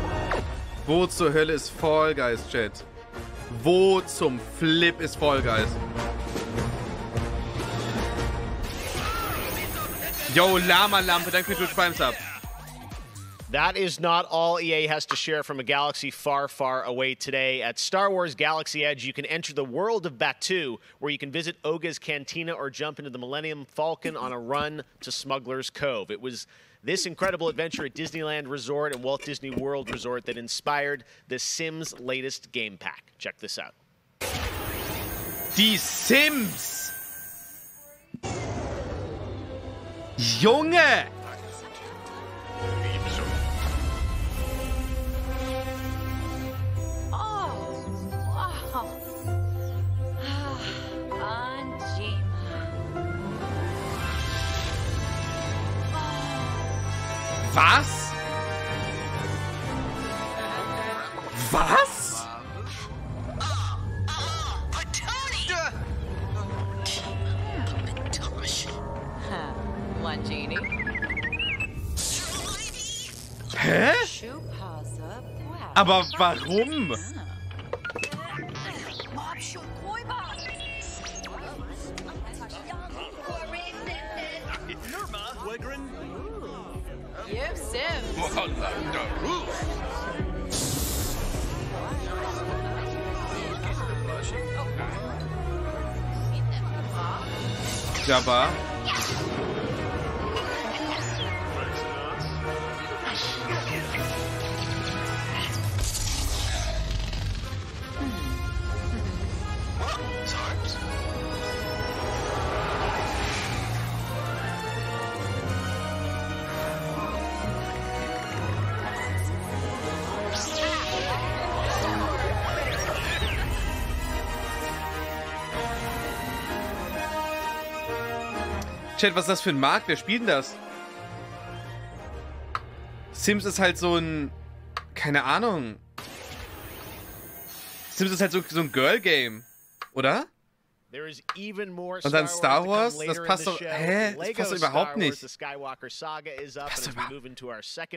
Wo zur Hölle ist Fall Guys, Chat? Wo zum Flip ist Fall Guys? Yo, Lama-Lampe, danke für Twitch Prime Sub. That is not all EA has to share from a galaxy far, far away today. At Star Wars Galaxy Edge, you can enter the world of Batuu, where you can visit Oga's Cantina or jump into the Millennium Falcon on a run to Smuggler's Cove. It was this incredible adventure at Disneyland Resort and Walt Disney World Resort that inspired The Sims' latest game pack. Check this out. Die Sims! Junge! Was? Was? One genie. Hä? Aber warum? You Sims. Jabba. Chat, was ist das für ein Markt? Wer spielt denn das? Sims ist halt so ein... Keine Ahnung. Sims ist halt so ein Girl-Game. Oder? Und dann Star Wars? Das passt doch... Hä? Das passt doch überhaupt nicht.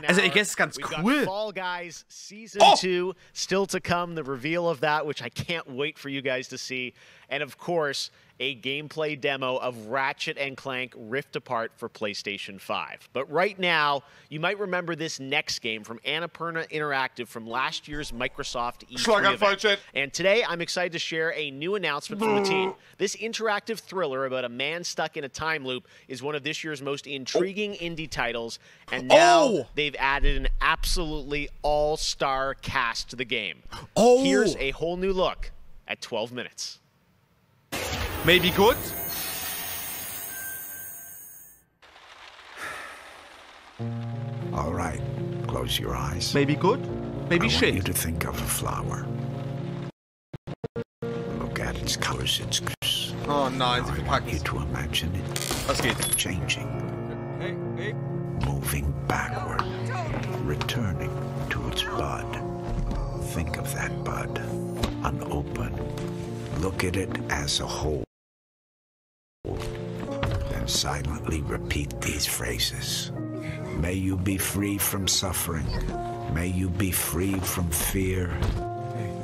Also ich guess ist ganz cool. Fall Guys Season 2 still to come. The reveal of that, which I can't wait for you guys to see. And of course, a gameplay demo of Ratchet & Clank Rift Apart for PlayStation 5. But right now, you might remember this next game from Annapurna Interactive from last year's Microsoft E3 event. And today, I'm excited to share a new announcement from the team. This interactive thriller about a man stuck in a time loop is one of this year's most intriguing indie titles, and now they've added an absolutely all-star cast to the game. Here's a whole new look at 12 minutes. Maybe good? All right, close your eyes. Maybe good? Maybe shit. I want you to think of a flower. Look at its colors, its colors. Oh nein, sie verpackt. I want you to imagine it changing. Moving backward. Returning to its bud. Think of that bud. Unopened. Look at it as a whole. Then silently repeat these phrases. May you be free from suffering. May you be free from fear.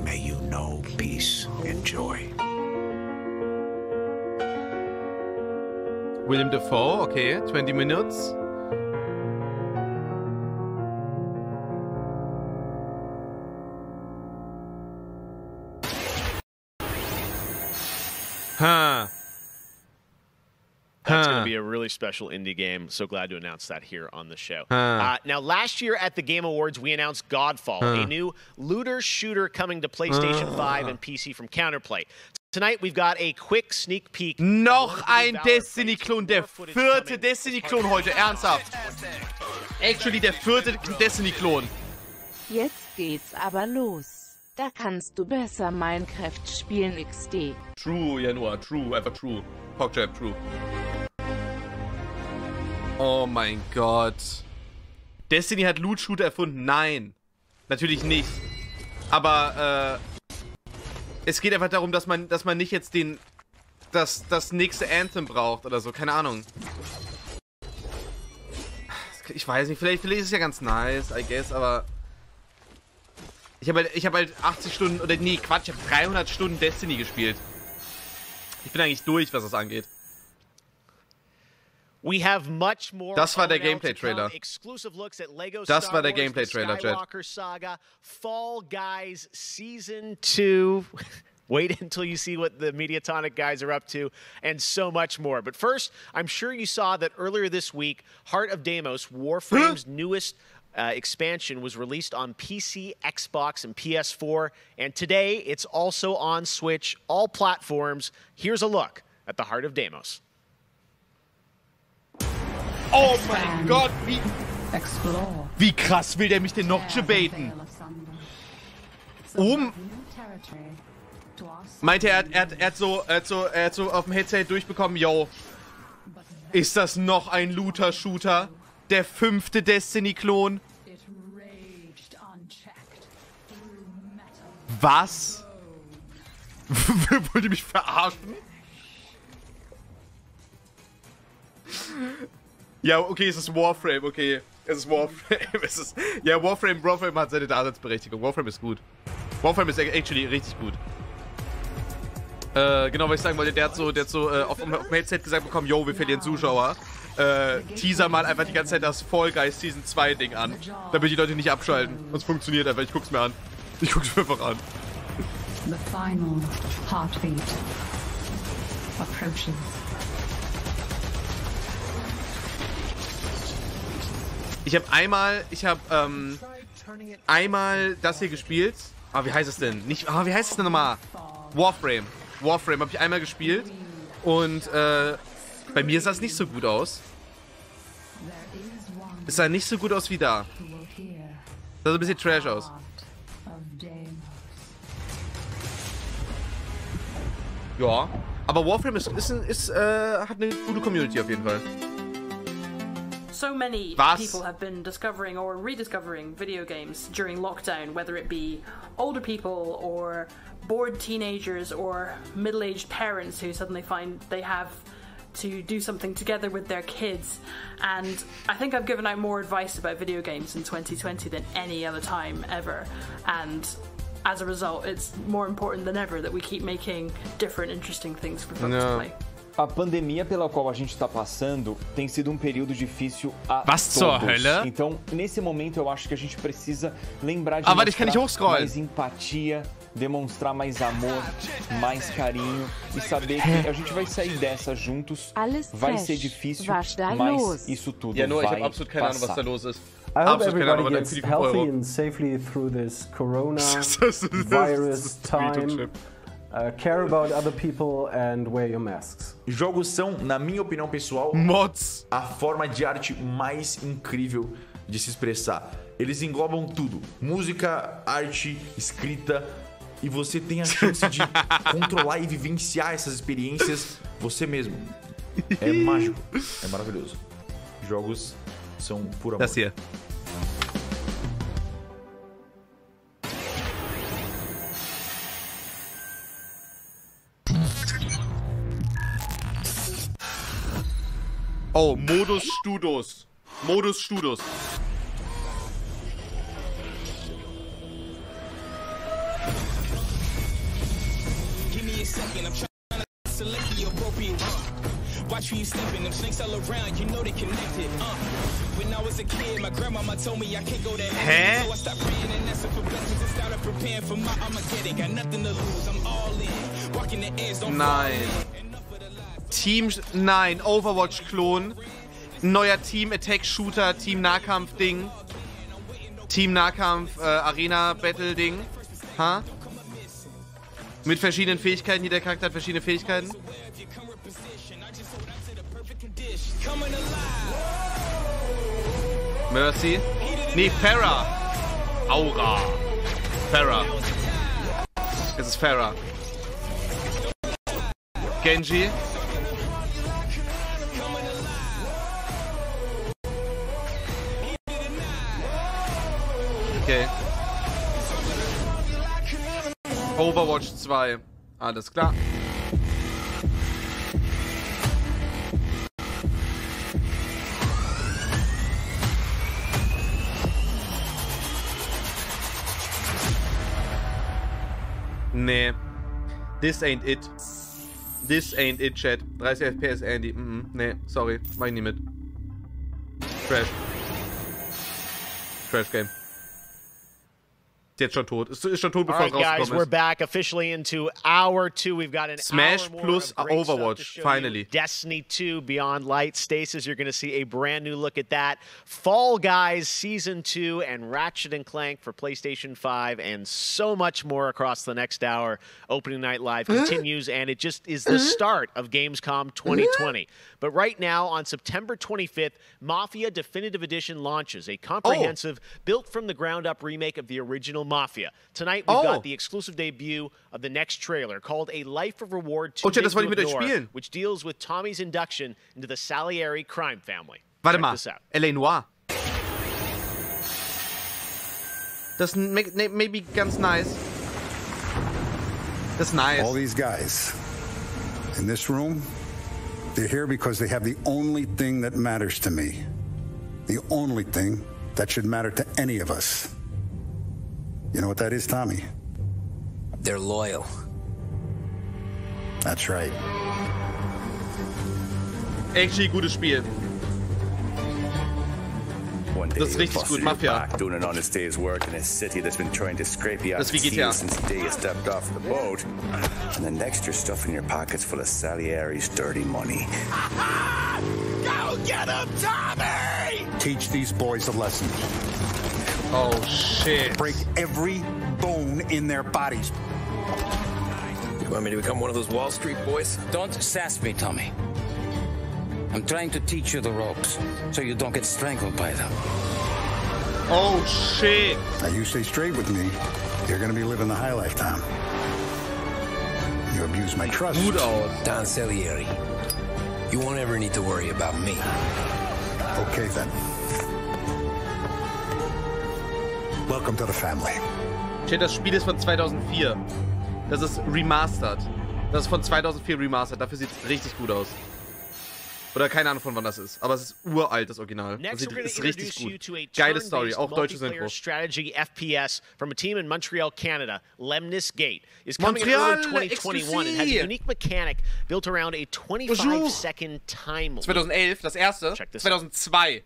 May you know peace and joy. William Dafoe, okay, 20 minutes. Huh. That's going to be a really special indie game. So glad to announce that here on the show. Now, last year at the Game Awards, we announced Godfall, a new looter shooter coming to PlayStation 5 and PC from Counterplay. Tonight, we've got a quick sneak peek. Noch ein Destiny-Klon, der vierte Destiny-Klon heute, ernsthaft. Actually, der vierte Destiny-Klon. Jetzt geht's aber los. Da kannst du besser Minecraft spielen, XD. True, Januar, true, einfach true. PogChamp, true. Oh mein Gott. Destiny hat Loot-Shooter erfunden? Nein. Natürlich nicht. Aber, es geht einfach darum, dass man nicht jetzt das nächste Anthem braucht oder so. Keine Ahnung. Ich weiß nicht, vielleicht ist es ja ganz nice, I guess, aber... Ich hab halt 80 Stunden, oder nee, Quatsch, ich habe 300 Stunden Destiny gespielt. Ich bin eigentlich durch, was das angeht. Das war der Gameplay-Trailer. Das war der Gameplay-Trailer, Chat. Fall Guys Season 2. Wait until you see what the Mediatonic guys are up to, and so much more. But first, I'm sure you saw that earlier this week, Heart of Deimos, Warframe's newest expansion, was released on PC, Xbox, and PS4. And today, it's also on Switch, all platforms. Here's a look at the Heart of Deimos. Oh mein Gott, wie krass will der mich denn noch baiten? Meinte er hat so auf dem Headset durchbekommen, yo, ist das noch ein Looter-Shooter? Der 5. Destiny-Klon? Was? Wollt ihr mich verarschen? Ja, okay, es ist Warframe, okay. Es ist Warframe. Ja, Warframe hat seine Daseinsberechtigung. Warframe ist gut. Warframe ist actually richtig gut. Genau, was ich sagen wollte, der hat so auf dem Headset gesagt bekommen, yo, wir verlieren Zuschauer. Teaser mal einfach die ganze Zeit das Fall Guys Season 2 Ding an. Damit die Leute nicht abschalten. Und es funktioniert einfach, ich guck's mir an. Ich guck's mir einfach an. The final heartbeat approaches. Ich habe einmal das hier gespielt. Ah, wie heißt es denn? Wie heißt es denn nochmal? Warframe. Warframe habe ich einmal gespielt. Und bei mir sah es nicht so gut aus. Es sah nicht so gut aus wie da. Es sah so ein bisschen trash aus. Ja. Aber Warframe hat eine gute Community auf jeden Fall. So many people have been discovering or rediscovering video games during lockdown, whether it be older people or bored teenagers or middle-aged parents who suddenly find they have to do something together with their kids. And I think I've given out more advice about video games in 2020 than any other time ever. And as a result, it's more important than ever that we keep making different, interesting things for folks to play. A pandemia pela qual a gente está passando tem sido um período difícil a Was zur todos. Hölle? Então, nesse momento, eu acho que a gente precisa lembrar de mostrar mais empatia, demonstrar mais amor, mais carinho e saber que a gente vai sair dessa juntos. Vai ser difícil, mas isso tudo ja, nur, ich vai habe absolut keine Ahnung, was da los ist. I hope everybody gets healthy and safely through this coronavirus time. Care about other people and wear your masks. Jogos são, na minha opinião pessoal, a forma de arte mais incrível de se expressar. Eles englobam tudo: música, arte, escrita, e você tem a chance de controlar e vivenciar essas experiências você mesmo. É mágico, é maravilhoso. Jogos são puro amor. Oh, Modus Studos. Modus Studos. Give me a second, I'm trying to select the appropriate watch who you stepping, them snakes all around, you know they connected. When I was a kid, my grandmama told me I can't go that Hä? So I stopped praying and asking for blessings and started preparing for my Armageddon. Got nothing to lose, I'm all in. Walking the edge, don't Nein. Nein, Overwatch-Klon. Neuer Team-Attack-Shooter, Team-Nahkampf-Ding. Team-Nahkampf-Arena-Battle-Ding. Ha? Mit verschiedenen Fähigkeiten, jeder Charakter hat verschiedene Fähigkeiten. Mercy. Nee, Pharah. Aura. Pharah. Es ist Pharah. Genji. Okay. Overwatch 2. Alles klar. Nee. This ain't it. This ain't it, Chat. 30 FPS, Andy. Nee, sorry. Mach ich nie mit. Trash. Trash Game. Jetzt schon tot. Ist schon tot, bevor es rausgekommen guys, we're back officially into hour 2. We've got an Smash hour more plus of great Overwatch, stuff to show finally. you. Destiny 2 Beyond Light. Stasis, you're going to see a brand new look at that. Fall Guys Season 2 and Ratchet & Clank for PlayStation 5 and so much more across the next hour. Opening Night Live continues and it just is the start of Gamescom 2020. But right now, on September 25th, Mafia Definitive Edition launches, a comprehensive, built-from-the-ground-up remake of the original Mafia. Tonight, we've got the exclusive debut of the next trailer called A Life of Reward to das wollte ich mit euch spielen. which deals with Tommy's induction into the Salieri crime family. Warte Check mal, this out. L.A. Noire. Das may be ganz nice. Das ist nice. All these guys in this room, they're here because they have the only thing that matters to me. The only thing that should matter to any of us. You know what that is, Tommy? They're loyal. That's right. Actually, gutes Spiel. One day Das ist richtig gut, Mafia. doing an honest day's work in a city that's been trying to scrape you out Das of ist wie GTA. heel since the day you stepped off the boat. And the next you're stuffing your pockets full of Salieri's dirty money. Go get him, Tommy! Teach these boys a lesson. Oh, shit. Break every bone in their bodies. You want me to become one of those Wall Street boys? Don't sass me, Tommy. I'm trying to teach you the ropes, so you don't get strangled by them. Oh, shit. Now you stay straight with me, you're gonna be living the high life, Tom. You abuse my trust. Gut aus. Don Salieri, you won't ever need to worry about me. Okay, then. Welcome to the family. Steht, das Spiel ist von 2004. Das ist remastered. Das ist von 2004 remastered. Dafür sieht es richtig gut aus. Oder keine Ahnung, von wann das ist. Aber es ist uralt, das Original. Das ist richtig gut. Geile Story, auch deutsche Synchro. Strategy FPS from a team in Montreal, Canada. Lemnis Gate is coming in early 2021 and has a unique mechanic built around a 25-second time limit. 2011, das erste. 2002.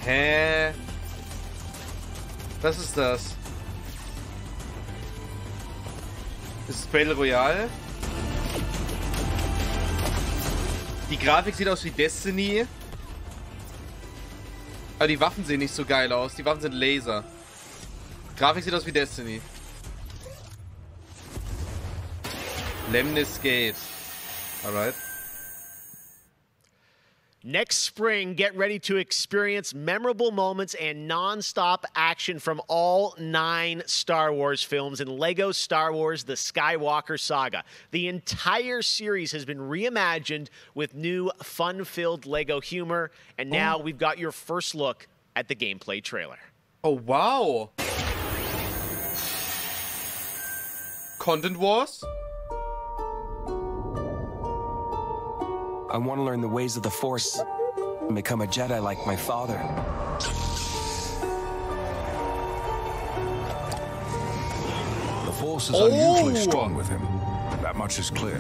Hä? Was ist das? Ist es Battle Royale? Die Grafik sieht aus wie Destiny. Aber die Waffen sehen nicht so geil aus. Die Waffen sind Laser. Grafik sieht aus wie Destiny. Lemnis Gate. Alright. Next spring, get ready to experience memorable moments and non-stop action from all 9 Star Wars films in LEGO Star Wars The Skywalker Saga. The entire series has been reimagined with new fun-filled LEGO humor, and now we've got your first look at the gameplay trailer. Oh, wow. Content Wars? I want to learn the ways of the Force and become a Jedi like my father. The Force is unusually strong with him. That much is clear.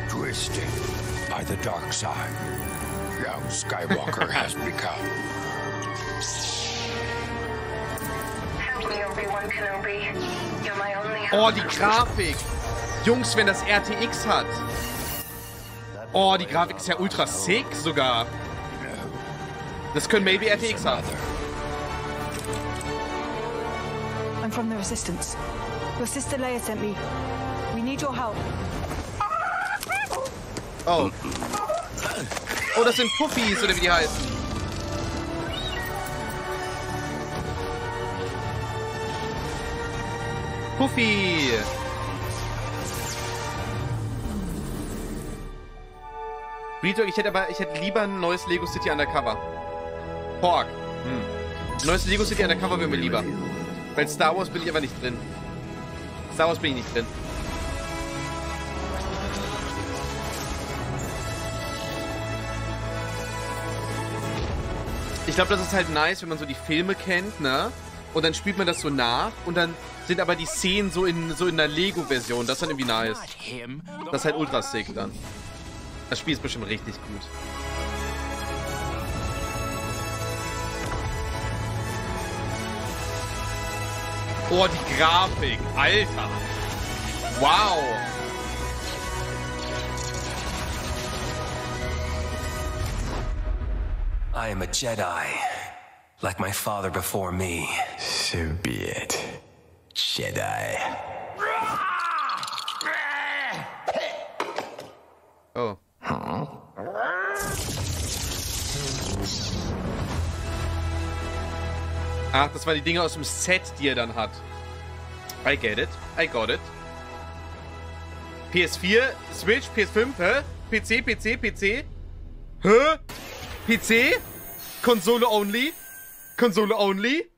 Twisted by the dark side, young Skywalker has become. Help me, Obi-Wan Kenobi. You're my only hope. Oh, die Grafik. Jungs, wenn das RTX hat. Oh, die Grafik ist ja ultra sick sogar. Das können maybe RTX haben. I'm from the Resistance. Your sister Leia sent me. We need your help. Oh. Oh, das sind Puffis, oder wie die heißen. Puffy. Retalk, ich hätte lieber ein neues Lego City Undercover. Pork. Neues Lego City Undercover wäre mir lieber. Weil Star Wars bin ich aber nicht drin. Star Wars bin ich nicht drin. Ich glaube, das ist halt nice, wenn man so die Filme kennt, ne? Und dann spielt man das so nach und dann sind aber die Szenen so in der Lego-Version. Das ist dann irgendwie nice. Das ist halt ultra sick dann. Das Spiel ist bestimmt richtig gut. Oh, die Grafik. Alter. Wow. I am a Jedi, like my father before me. So be it, Jedi. Oh. Ach, das waren die Dinge aus dem Set, die er dann hat. I get it. I got it. PS4, Switch, PS5, hä? PC? Hä? PC? Konsole only? Konsole only?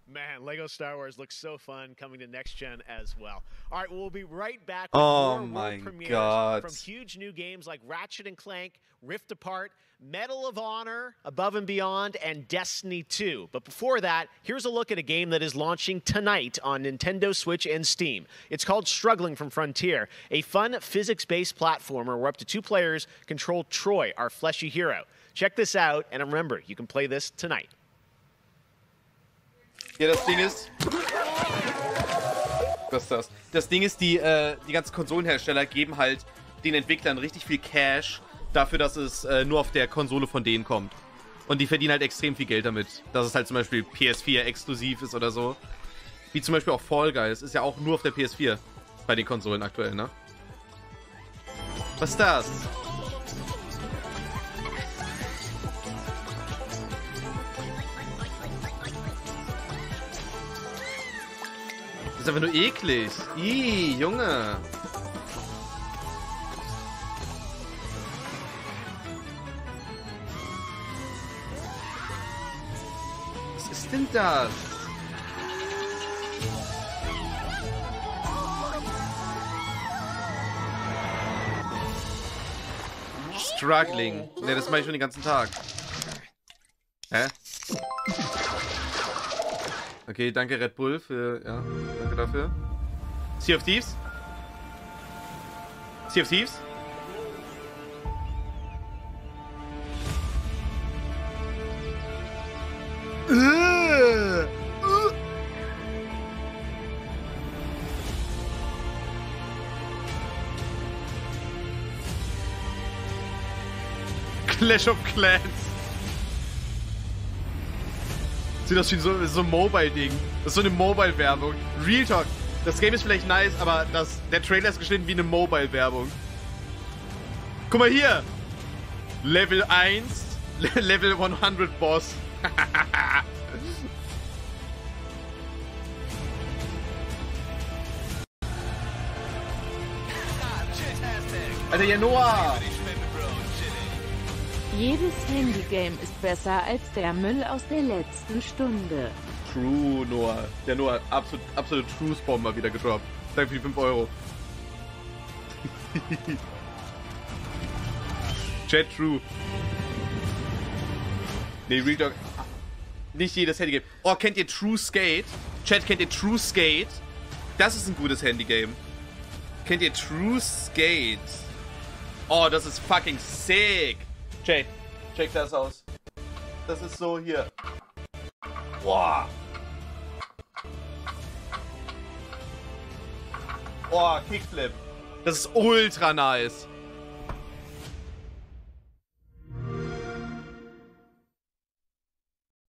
Man, Lego Star Wars looks so fun coming to next gen as well. All right, we'll be right back with Oh more my world premieres God. from huge new games like Ratchet & Clank, Rift Apart, Medal of Honor, Above and Beyond, and Destiny 2. But before that, here's a look at a game that is launching tonight on Nintendo Switch and Steam. It's called Struggling from Frontier, a fun physics-based platformer where up to 2 players control Troy, our fleshy hero. Check this out, and remember, you can play this tonight. Ja, das Ding ist... Was ist das? Das Ding ist, die ganzen Konsolenhersteller geben halt den Entwicklern richtig viel Cash dafür, dass es nur auf der Konsole von denen kommt. Und die verdienen halt extrem viel Geld damit. Dass es halt zum Beispiel PS4 exklusiv ist oder so. Wie zum Beispiel auch Fall Guys. Ist ja auch nur auf der PS4 bei den Konsolen aktuell, ne? Was ist das? Das ist einfach nur eklig. Ih, Junge. Was ist denn das? Struggling. Ne, das mache ich schon den ganzen Tag. Hä? Okay, danke Red Bull für... Ja, danke dafür. Sea of Thieves? Sea of Thieves? Clash of Clans. Sieht das wie so ein Mobile-Ding. Das ist so eine Mobile-Werbung. Real Talk. Das Game ist vielleicht nice, aber der Trailer ist geschnitten wie eine Mobile-Werbung. Guck mal hier. Level 1. Level 100 Boss. Alter, Janoa! Jedes Handygame ist besser als der Müll aus der letzten Stunde. True, Noah. Der Noah hat absolute Truth-Bomber wieder gedroppt. Danke für die 5 Euro. Chat True. Nee, Real Talk. Nicht jedes Handygame. Oh, kennt ihr True Skate? Chat, kennt ihr True Skate? Das ist ein gutes Handygame. Kennt ihr True Skate? Oh, das ist fucking sick. Chat, check das aus. Das ist so hier. Boah. Oh, Kickflip. Das ist ultra nice.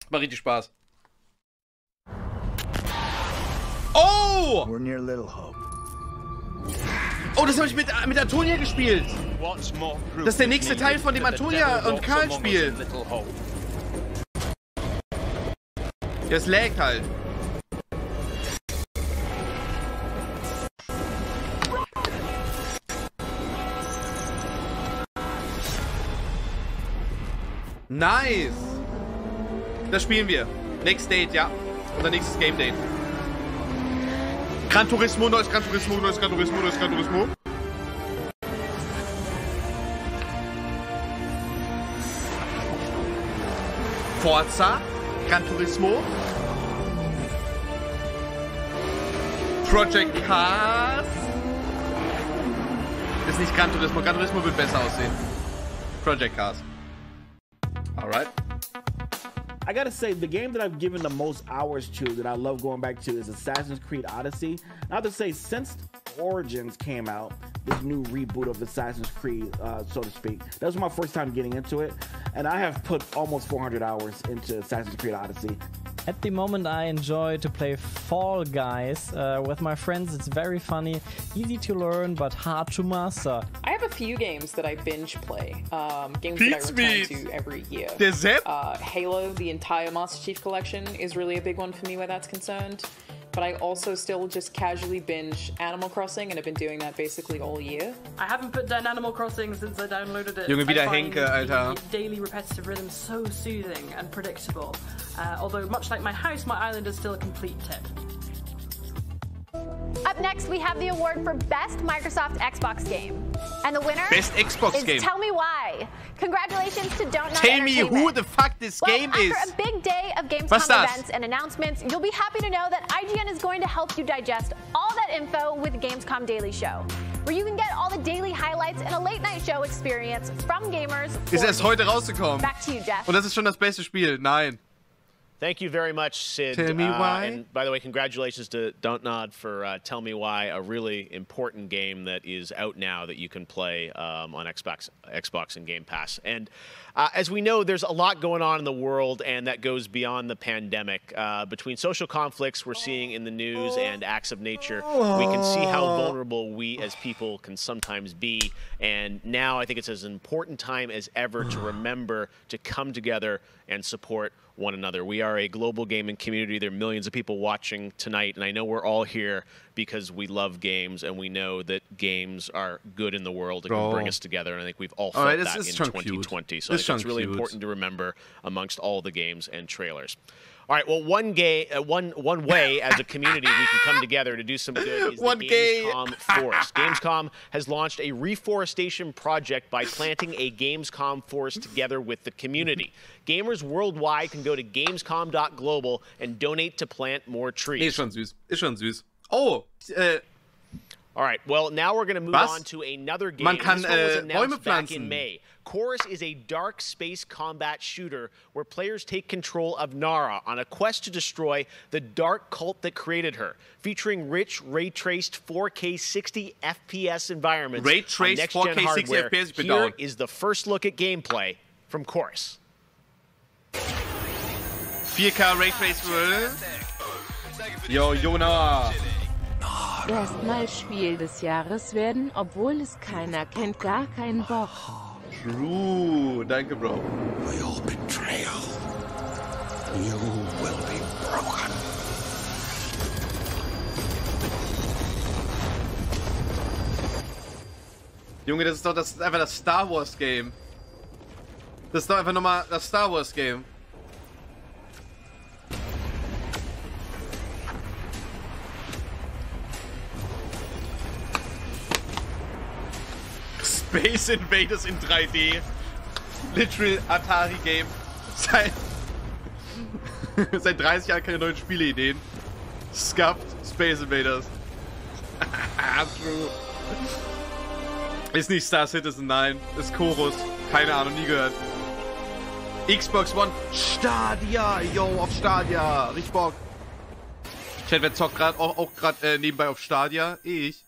Macht richtig Spaß. Oh! We're near Little Hope. Oh, das habe ich mit Antonia gespielt. Das ist der nächste Teil von dem Antonia und Karl Spiel. Ja, es laggt halt. Nice. Das spielen wir. Next Date, ja. Unser nächstes Game Date. Gran Turismo, neues Gran Turismo, neues Gran Turismo, neues Gran Turismo. Forza, Gran Turismo. Project Cars. Ist nicht Gran Turismo. Gran Turismo wird besser aussehen. Project Cars. Alright. I gotta say, the game that I've given the most hours to, that I love going back to, is Assassin's Creed Odyssey. I have to say, since Origins came out, this new reboot of Assassin's Creed, so to speak, that was my first time getting into it, and I have put almost 400 hours into Assassin's Creed Odyssey. At the moment, I enjoy to play Fall Guys with my friends. It's very funny, easy to learn, but hard to master. I have a few games that I binge play. Games that I return to every year. Der Sepp? Halo, the entire Master Chief Collection, is really a big one for me where that's concerned. But I also still just casually binge Animal Crossing, and I've been doing that basically all year. I haven't put down Animal Crossing since I downloaded it. Junge, wieder I find Henke, Alter. the daily repetitive rhythm so soothing and predictable. Although much like my house, my island is still a complete tip. Up next, we have the award for Best Microsoft Xbox Game. And the winner Best Xbox is Game. Tell Me Why. Congratulations to Don't Not Tell me Entertainment. who the fuck this game is. After a big day of Gamescom events and announcements, you'll be happy to know that IGN is going to help you digest all that info with Gamescom Daily Show, where you can get all the daily highlights and a late-night show experience from gamers. Ist erst heute rausgekommen. Back to you, Jeff. Und das ist schon das beste Spiel. Nein. Thank you very much, Sid. Tell me why. And by the way, congratulations to Don't Nod for Tell Me Why, a really important game that is out now that you can play on Xbox and Game Pass. And as we know, there's a lot going on in the world, and that goes beyond the pandemic. Between social conflicts we're seeing in the news and acts of nature, we can see how vulnerable we as people can sometimes be. And now I think it's as important time as ever to remember to come together and support one another. We are a global gaming community. There are millions of people watching tonight, and I know we're all here because we love games and we know that games are good in the world and can bring us together. And I think we've all felt that in 2020. So I think it's really important to remember amongst all the games and trailers. All right, well, one way as a community we can come together to do some good is the Gamescom Forest. Gamescom has launched a reforestation project by planting a Gamescom forest together with the community. Gamers worldwide can go to gamescom.global and donate to plant more trees. Ist schon süß. Ist schon süß. Oh, all right, well, now we're going to move on to another game. Man kann this one was announced Bäume back pflanzen. in May. Chorus is a dark space combat shooter where players take control of Nara on a quest to destroy the dark cult that created her, featuring rich ray-traced 4K 60 FPS environments on next-gen hardware. Here is the first look at gameplay from Chorus. 4K Raytrace. Yo, Jonah. Erstmal Spiel des Jahres werden, obwohl es keiner kennt, gar kein Bock. True, danke, Bro. Your betrayal. You will be broken. Junge, das ist einfach das Star Wars Game. Das ist doch einfach nochmal das Star Wars Game. Space Invaders in 3D. Literal Atari Game. Seit 30 Jahren keine neuen Spieleideen. Scuffed Space Invaders. True. Ist nicht Star Citizen, nein. Ist Chorus. Keine Ahnung, nie gehört. Xbox One. Stadia. Yo, auf Stadia. Richtig Bock. Chat, wer zockt auch gerade nebenbei auf Stadia? Ich.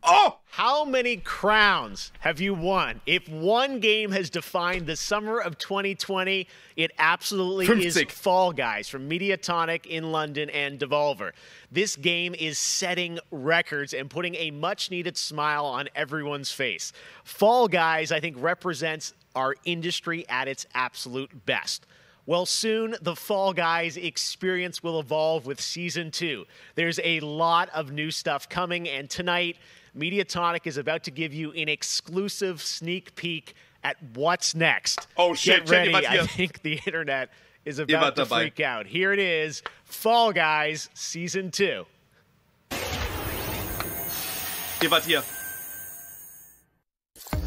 Oh! How many crowns have you won? If one game has defined the summer of 2020, it absolutely 50. is Fall Guys from Mediatonic in London and Devolver. This game is setting records and putting a much-needed smile on everyone's face. Fall Guys, I think, represents our industry at its absolute best. Well, soon the Fall Guys experience will evolve with Season 2. There's a lot of new stuff coming, and tonight, Mediatonic is about to give you an exclusive sneak peek at what's next. Oh shit, Get ready. I think the internet is about to freak out. Here it is, Fall Guys Season 2. Ihr wart hier.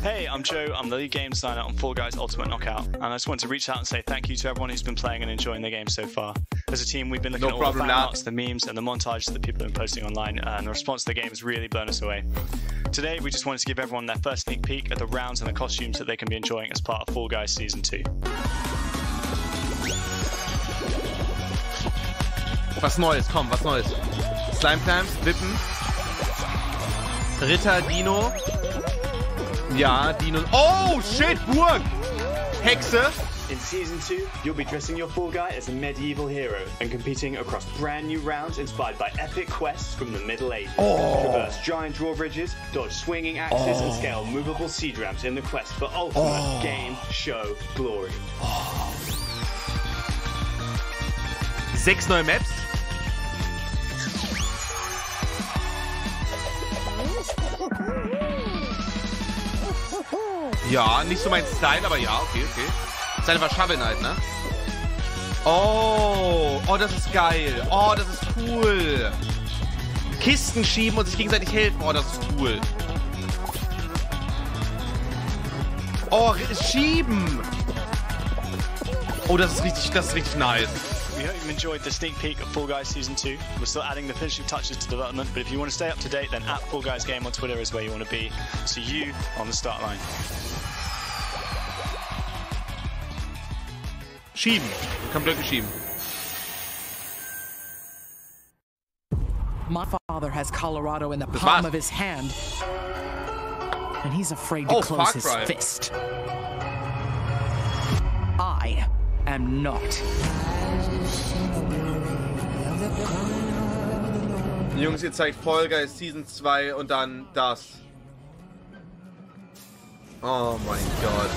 Hey, I'm Joe. I'm the lead game designer on Fall Guys Ultimate Knockout, and I just want to reach out and say thank you to everyone who's been playing and enjoying the game so far. As a team, we've been looking at all the fan arts, the memes, and the montages that people have been posting online, and the response to the game has really blown us away. Today, we just wanted to give everyone their first sneak peek at the rounds and the costumes that they can be enjoying as part of Fall Guys Season 2. Was Neues, komm, was Neues. Slime Times, Wippen. Ritter, Dino. Ja, Dino. Oh, shit, Burg! Hexe. In Season 2, you'll be dressing your Fall Guy as a medieval hero and competing across brand new rounds inspired by epic quests from the Middle Ages. Traverse giant drawbridges, dodge swinging axes, and scale movable siege ramps in the quest for ultimate game show glory. 6 neue Maps. Ja, nicht so mein Style, aber ja, okay, okay. Ist einfach Shovel Knight, ne? Oh, oh, das ist geil. Oh, das ist cool. Kisten schieben und sich gegenseitig helfen. Oh, das ist cool. Oh, schieben! Oh, das ist richtig nice. We hope you've enjoyed the sneak peek of Fall Guys Season 2. We're still adding the finishing touches to development, but if you want to stay up to date, then @FallGuysGame on Twitter is where you want to be. See you on the start line. Schieben. Kann Blöcke schieben. My father has Colorado in the palm of his hand, and he's afraid to close his fist. I am not. Jungs, ihr zeigt Fall Guys Season 2 und dann das. Oh mein Gott.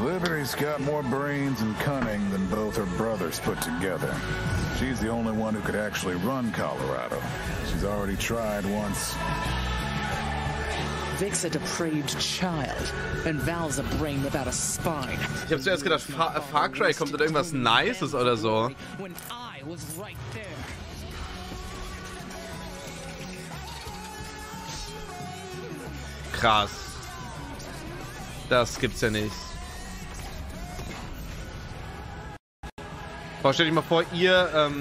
Liberty's got more brains and cunning than both her brothers put together. She's the only one who could actually run Colorado. She's already tried once. Vic's a depraved child, and Val's a brain without a spine. Ich habe zuerst gedacht, Far Cry kommt mit irgendwas Nices oder so. Krass. Das gibt's ja nicht. Boah, stellt euch mal vor, ihr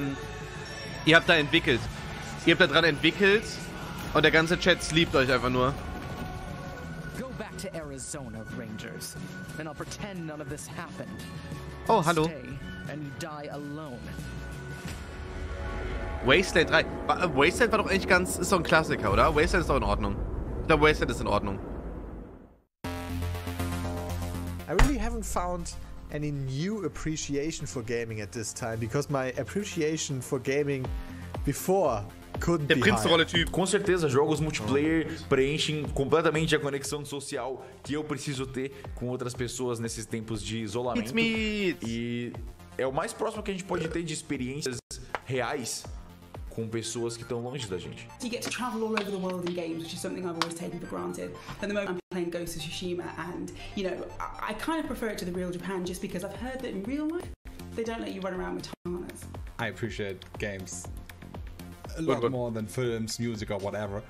habt da entwickelt. Ihr habt da dran entwickelt und der ganze Chat liebt euch einfach nur. Go back to Arizona, Rangers, and I'll pretend none of this happened. Oh, hallo. Stay and you die alone. Wasteland 3. Wasteland war doch eigentlich ist doch ein Klassiker, oder? Wasteland ist doch in Ordnung. Ich glaube, Wasteland ist in Ordnung. I really haven't found any new appreciation for gaming at this time, because my appreciation for gaming before couldn't be higher. Com certeza, jogos multiplayer preenchem completamente a conexão social que eu preciso ter com outras pessoas nesses tempos de isolamento. E é o mais próximo que a gente pode ter de experiências reais com pessoas que estão longe da gente. You get to travel all over the world in games, which is something I've always taken for granted. At the moment I'm playing Ghost of Tsushima, and you know, I kind of prefer it to the real Japan just because I've heard that in real life they don't let you run around with katanas. I appreciate games a lot more than films, music or whatever.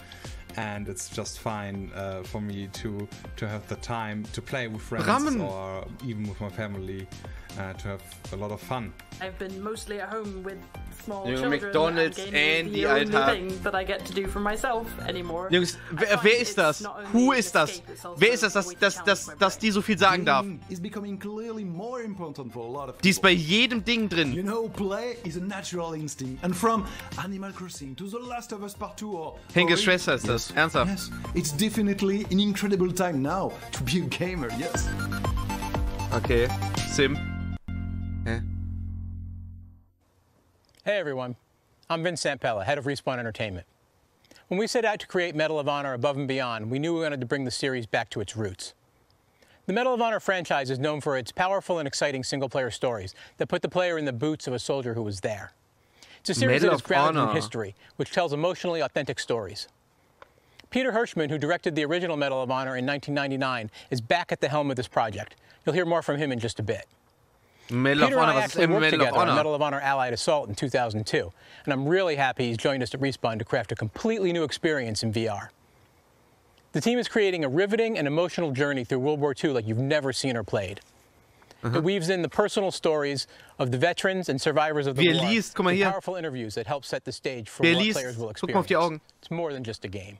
And it's just fine for me to have the time to play with friends or even with my family, to have a lot of fun. I've been mostly at home with small Junge, children, McDonald's, and gaming is the only thing that I get to do for myself anymore. Jungs, wer ist das? Who ist das? Wer ist das, dass die so viel sagen darf? Die ist bei jedem Ding drin. You know, play is a natural instinct. And from Animal Crossing to The Last of Us Part 2 or... Henkes Schwester ist das. Ernsthaft? Yes, it's definitely an incredible time now to be a gamer, yes. Okay, Sim. Hey everyone, I'm Vince Sampella, head of Respawn Entertainment. When we set out to create Medal of Honor Above and Beyond, we knew we wanted to bring the series back to its roots. The Medal of Honor franchise is known for its powerful and exciting single-player stories that put the player in the boots of a soldier who was there. It's a series that is grounded in history, which tells emotionally authentic stories. Peter Hirschman, who directed the original Medal of Honor in 1999, is back at the helm of this project. You'll hear more from him in just a bit. Medal Peter of Honor, and I actually worked together on Honor? Medal of Honor Allied Assault in 2002, and I'm really happy he's joined us at Respawn to craft a completely new experience in VR. The team is creating a riveting and emotional journey through World War II like you've never seen or played. It weaves in the personal stories of the veterans and survivors of the war with powerful interviews that help set the stage for what players will experience. It's more than just a game.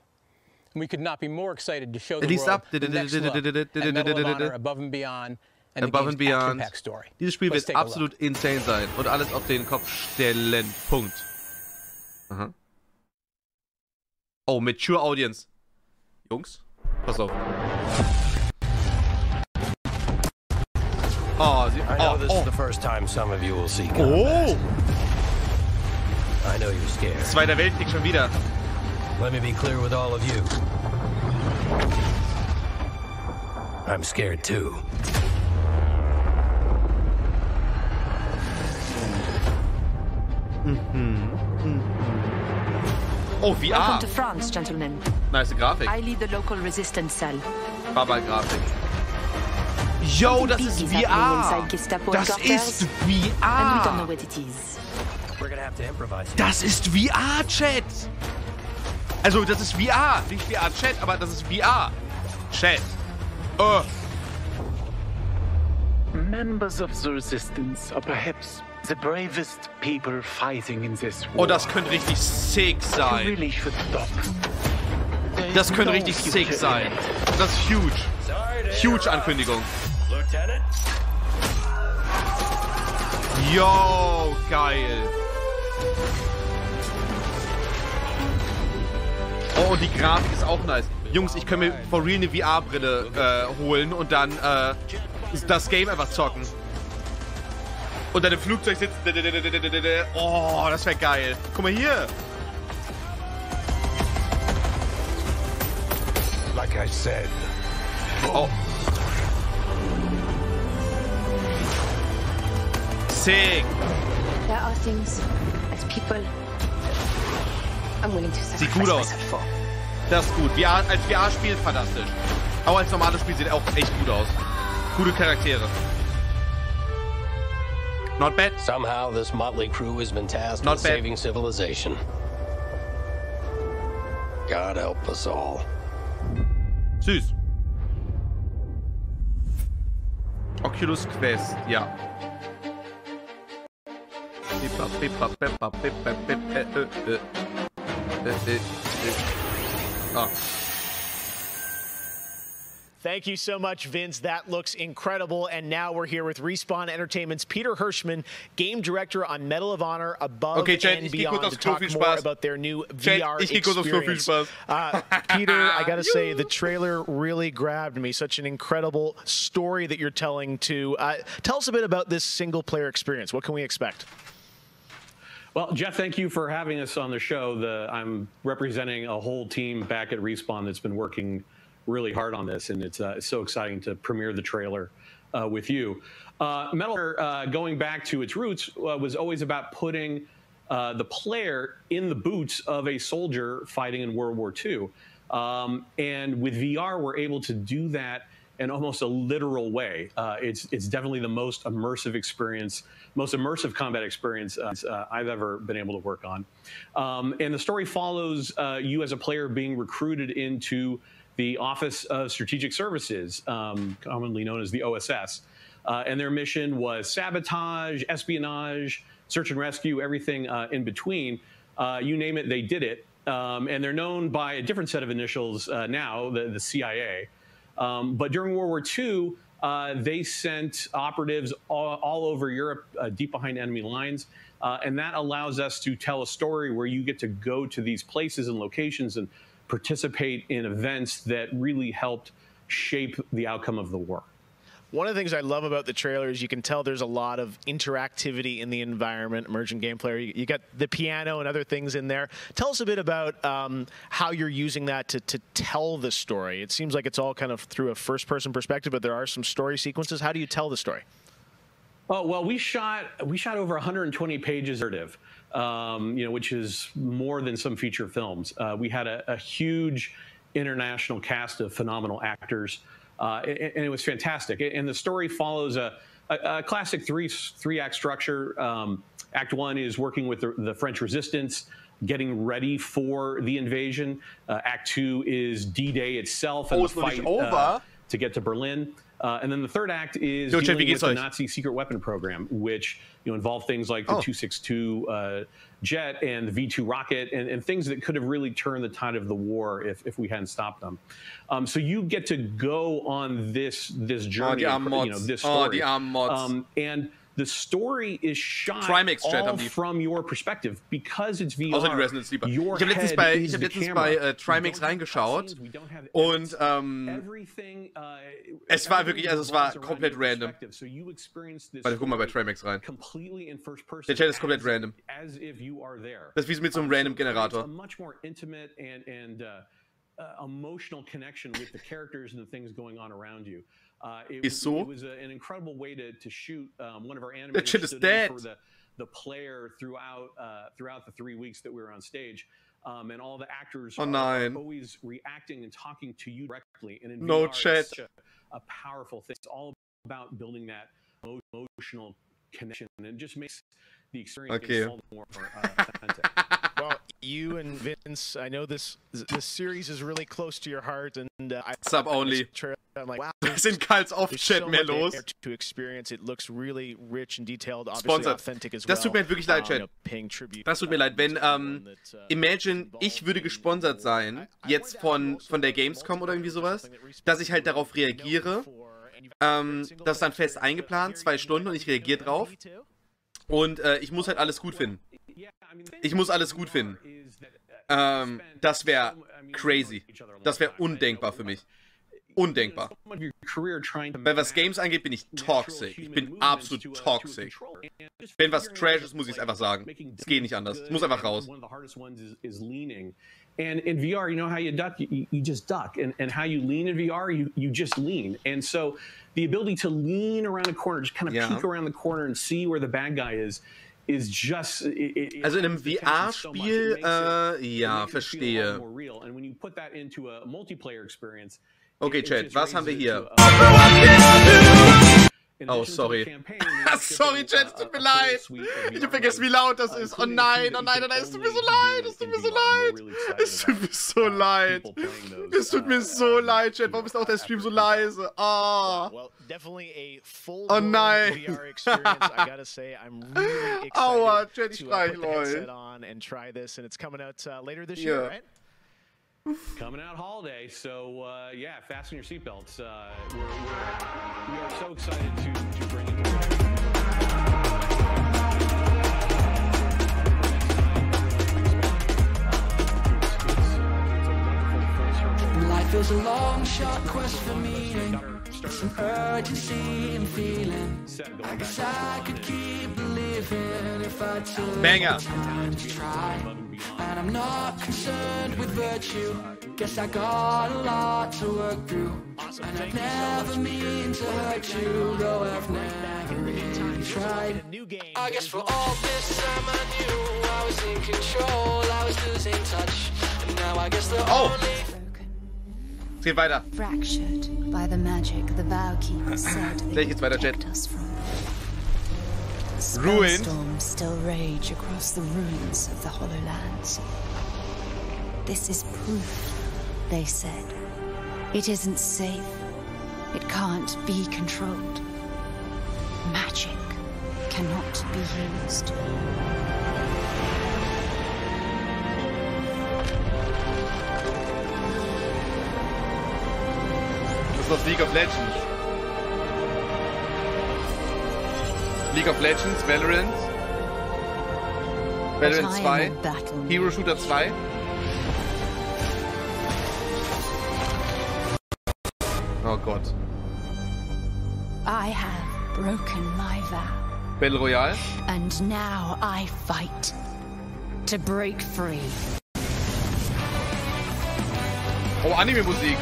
And we could not be more excited to show the world the next look at Medal of Honor Above and Beyond and the game's action-packed story. Dieses Spiel wird absolut insane sein und alles auf den Kopf stellen. Punkt. Aha. Oh, mature audience. Jungs, pass auf. Oh, I know this is the first time some of you will see combat. I know you're scared. Zweiter Weltkrieg schon wieder. Let me be clear with all of you. I'm scared too. Oh, VR. Welcome to France, gentlemen. Nice Grafik. I lead the local resistance cell. Baba Grafik. Yo, das ist VR. Das ist VR. Das ist VR, Chat. Also, das ist VR. Nicht VR-Chat, aber das ist VR. Chat. Members of the Resistance are perhaps the bravest people fighting in this war. Oh, das könnte richtig sick sein. Das könnte richtig sick sein. Das ist huge. Huge Ankündigung. Yo, geil. Oh, und die Grafik ist auch nice. Jungs, ich kann mir for real eine VR-Brille holen und dann das Game einfach zocken. Und dann im Flugzeug sitzen. Oh, das wäre geil. Guck mal hier. Like I said. Oh. Sick. There are things as people I'm willing to sacrifice. Sieht gut aus. Das ist gut. Als VR-Spiel fantastisch. Auch als normales Spiel sieht auch echt gut aus. Gute Charaktere. Not bad. Somehow this motley crew has been tasked with saving civilization. God help us all. Süß. Oculus Quest, ja. Ah. Thank you so much, Vince. That looks incredible. And now we're here with Respawn Entertainment's Peter Hirschman, game director on Medal of Honor Above and Beyond, to talk more about their new VR experience. Peter, I gotta say, the trailer really grabbed me. Such an incredible story that you're telling too. Tell us a bit about this single-player experience. What can we expect? Well, Jeff, thank you for having us on the show. I'm representing a whole team back at Respawn that's been working really hard on this, and it's so exciting to premiere the trailer with you. Medal going back to its roots was always about putting the player in the boots of a soldier fighting in World War II. And with VR, we're able to do that in almost a literal way. It's definitely the most immersive experience, most immersive combat experience I've ever been able to work on. And the story follows you as a player being recruited into the Office of Strategic Services, commonly known as the OSS. And their mission was sabotage, espionage, search and rescue, everything in between. You name it, they did it. And they're known by a different set of initials now, the CIA. But during World War II, they sent operatives all over Europe, deep behind enemy lines. And that allows us to tell a story where you get to go to these places and locations and participate in events that really helped shape the outcome of the war. One of the things I love about the trailer is you can tell there's a lot of interactivity in the environment, emergent gameplay. You got the piano and other things in there. Tell us a bit about how you're using that to tell the story. It seems like it's all kind of through a first-person perspective, but there are some story sequences. How do you tell the story? Oh, well, we shot over 120 pages of narrative, which is more than some feature films. We had a huge international cast of phenomenal actors, and it was fantastic. And the story follows a classic three-act structure. Act one is working with the French resistance, getting ready for the invasion. Act two is D-Day itself and the fight to get to Berlin. And then the third act is dealing with the Nazi secret weapon program, which involved things like the 262 jet and the V2 rocket and things that could have really turned the tide of the war if we hadn't stopped them. So you get to go on this journey, this story. And the story is shot all from your perspective because it's VR. Außer die Resident Sleeper. Ich habe letztens bei Trimax reingeschaut und es war wirklich, also es war komplett random. Warte, guck mal bei Trimax rein. Der Chat ist komplett random. Das ist wie mit so einem random Generator. Emotional connection with the characters and the things going on around you. It was an incredible way to shoot. One of our animators stood in for the player throughout the 3 weeks that we were on stage. And all the actors are always reacting and talking to you directly. And in VR, it's a powerful thing. It's all about building that emotional connection, and it just makes the experience all the more authentic. Well, you and Vince, I know this series is really close to your heart, and Sub only. I'm like, wow, sind Karls Off-Chat mehr los. To experience, it looks really rich and detailed, obviously authentic as well. Das tut mir halt wirklich leid, Chat. Das tut mir leid, wenn, imagine, ich würde gesponsert sein, jetzt von der Gamescom oder irgendwie sowas, dass ich halt darauf reagiere, das ist dann fest eingeplant, 2 Stunden und ich reagiere drauf und ich muss halt alles gut finden. Ich muss alles gut finden. Das wäre crazy. Das wäre undenkbar für mich. Undenkbar. Weil was Games angeht, bin ich toxic. Ich bin absolut toxic. Wenn was Trash ist, muss ich es einfach sagen. Es geht nicht anders. Es muss einfach raus. And in VR, you know how you duck? You just duck. And how you lean in VR, you just lean. And so the ability to lean around a corner, just kind of peek around the corner and see where the bad guy is just... Also in einem VR-Spiel, ja, verstehe. And when you put that into a multiplayer experience, okay, Chat, was haben wir hier? Oh, sorry. Sorry, Chat, es tut mir leid. Ich hab vergessen, wie laut das ist. Oh nein, oh nein, oh nein, es tut mir so leid. Es tut mir so leid. Es tut mir so leid. Es tut mir so leid, Chat. Warum ist auch der Stream so leise? Oh. Oh nein. Aua, Chat, ich streich, Leute. Coming out holiday, so yeah, fasten your seatbelts. We are so excited to bring it to Life is a long shot quest for meaning. Some urgency and feeling. I guess I could keep believing if I took Banger. time to try. And I'm not concerned with virtue. Guess I got a lot to work through. And I'd never mean to hurt you, though I've never really tried. I guess for all this time I knew I was in control, I was losing touch. And now I guess the only... Es geht weiter. Fractured by the magic the vow keeper said they would protect us from. Ruined. Storms still rage across the ruins of the Hollowlands. This is proof, they said. It isn't safe. It can't be controlled. Magic cannot be used. Das ist League of Legends. League of Legends, Valorant. Valorant 2. Hero Shooter 2. Oh Gott. I have broken my vow. Battle Royale. And now I fight to break free. Oh, Anime-Musik.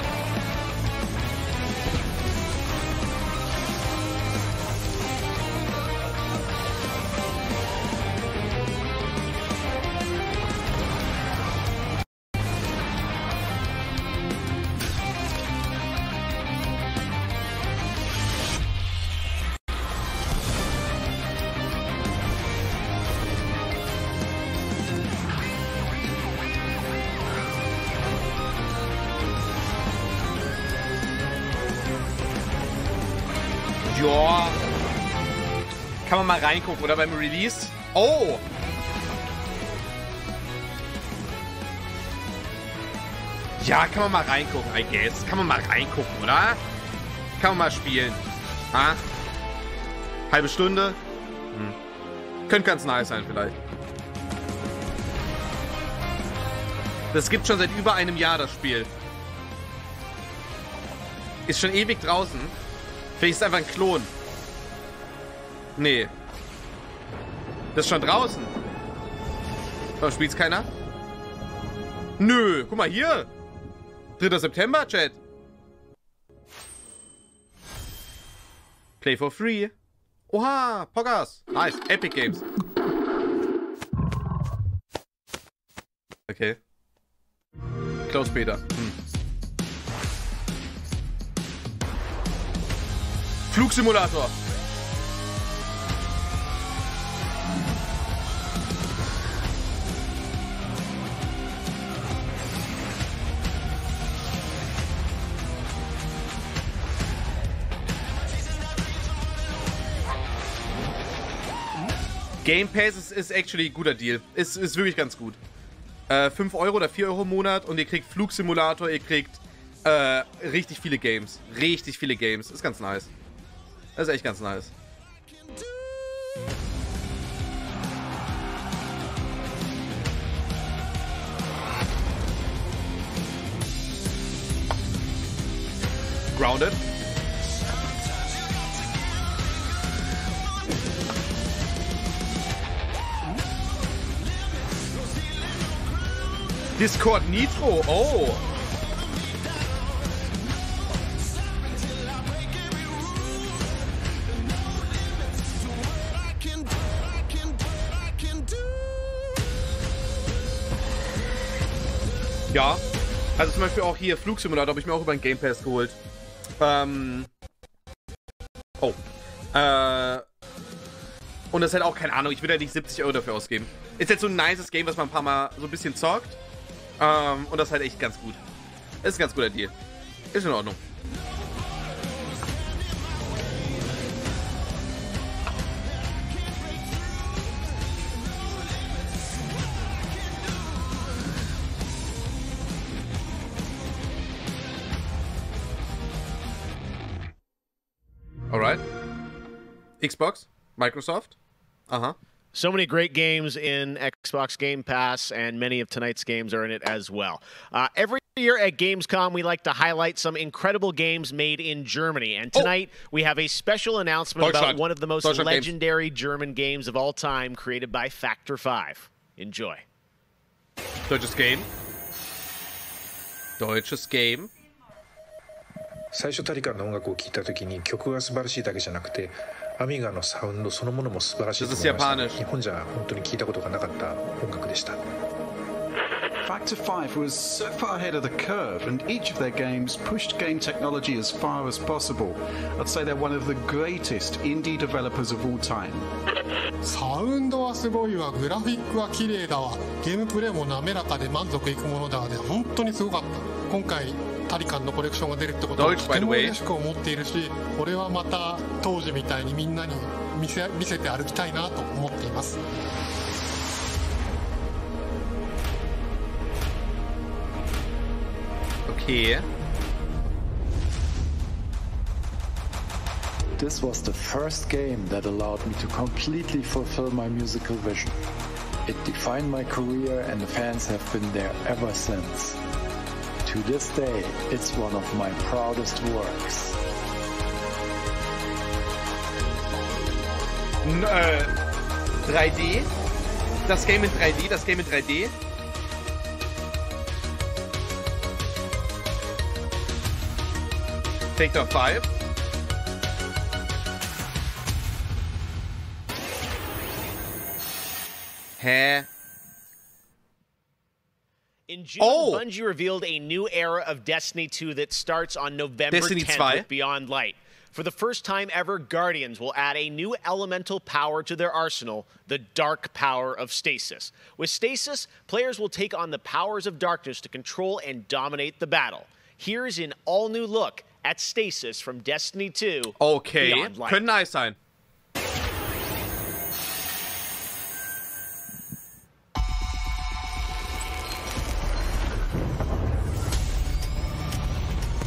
Ja. Kann man mal reingucken, oder? Beim Release. Oh! Ja, kann man mal reingucken, I guess. Kann man mal reingucken, oder? Kann man mal spielen. Ha? Halbe Stunde? Könnte ganz nice sein, vielleicht. Das gibt schon seit über einem Jahr, das Spiel. Ist schon ewig draußen. Vielleicht ist es einfach ein Klon. Nee. Das ist schon draußen. Warum spielt's keiner? Nö, guck mal hier. 3. September, Chat. Play for free. Oha, Poggers. Nice, Epic Games. Okay. Close Beta. Flugsimulator. Game Pass ist actually ein guter Deal. Ist wirklich ganz gut. 5 Euro oder 4 Euro im Monat und ihr kriegt Flugsimulator, ihr kriegt richtig viele Games. Richtig viele Games. Ist ganz nice. Das ist echt ganz nice. Grounded. Discord Nitro, oh. Ja, also zum Beispiel auch hier Flugsimulator habe ich mir auch über den Game Pass geholt. Und das ist halt auch, keine Ahnung, ich will ja nicht 70 Euro dafür ausgeben. Ist jetzt so ein nices Game, was man ein paar Mal so ein bisschen zockt. Und das ist halt echt ganz gut. Ist ein ganz guter Deal. Ist in Ordnung. Alright. Xbox? Microsoft? Uh-huh. So many great games in Xbox Game Pass, and many of tonight's games are in it as well. Every year at Gamescom, we like to highlight some incredible games made in Germany. And tonight, we have a special announcement about one of the most legendary German games of all time, created by Factor 5. Enjoy. Deutsches Game. Deutsches Game. 最初タリカンの音楽を聴いた時に曲が素晴らしいだけじゃなくてアミガのサウンドそのものも素晴らしいと思いました。日本じゃ本当に聴いたことがなかった音楽でした。Factor 5 was so far ahead of the curve, and each of their games pushed game technology as far as possible. I'd say they're one of the greatest indie developers of all time. サウンドはすごいわ、グラフィックは綺麗だわ、ゲームプレイも滑らかで満足いくものだわで、本当にすごかった。今回タリカンのコレクションが出るってことはとても嬉しく思っているし、これはまた当時みたいにみんなに見せて歩きたいなと思っています。Okay. This was the first game that allowed me to completely fulfill my musical vision. It defined my career, and the fans have been there ever since. To this day, it's one of my proudest works. 3D? Das Game in 3D? Das Game in 3D? Factor 5. Hä? In June, Bungie revealed a new era of Destiny 2 that starts on November 10th with Beyond Light. For the first time ever, Guardians will add a new elemental power to their arsenal, the dark power of Stasis. With Stasis, players will take on the powers of darkness to control and dominate the battle. Here's an all-new look at Stasis from Destiny 2 Beyond Light. Könnte nice sein.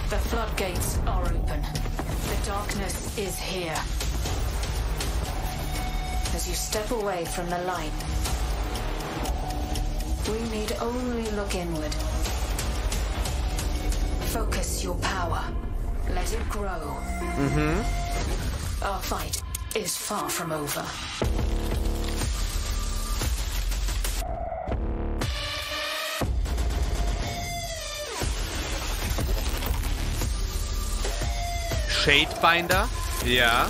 The floodgates are open. The darkness is here. As you step away from the light, we need only look inward. Focus your power. Let it grow. Our fight is far from over. Shadebinder? Ja.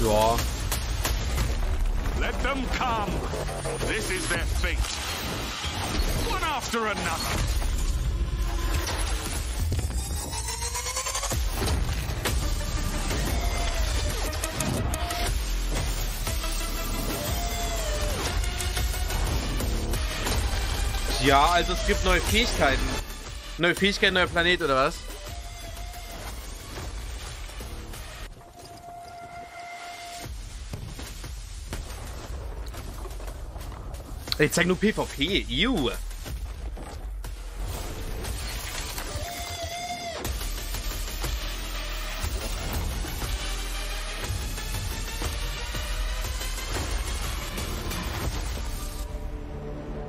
Ja. Let them come. This is their fate. One after another. Ja, also es gibt neue Fähigkeiten. Neue Fähigkeiten, neuer Planet oder was? Ich zeig nur PvP. Ew.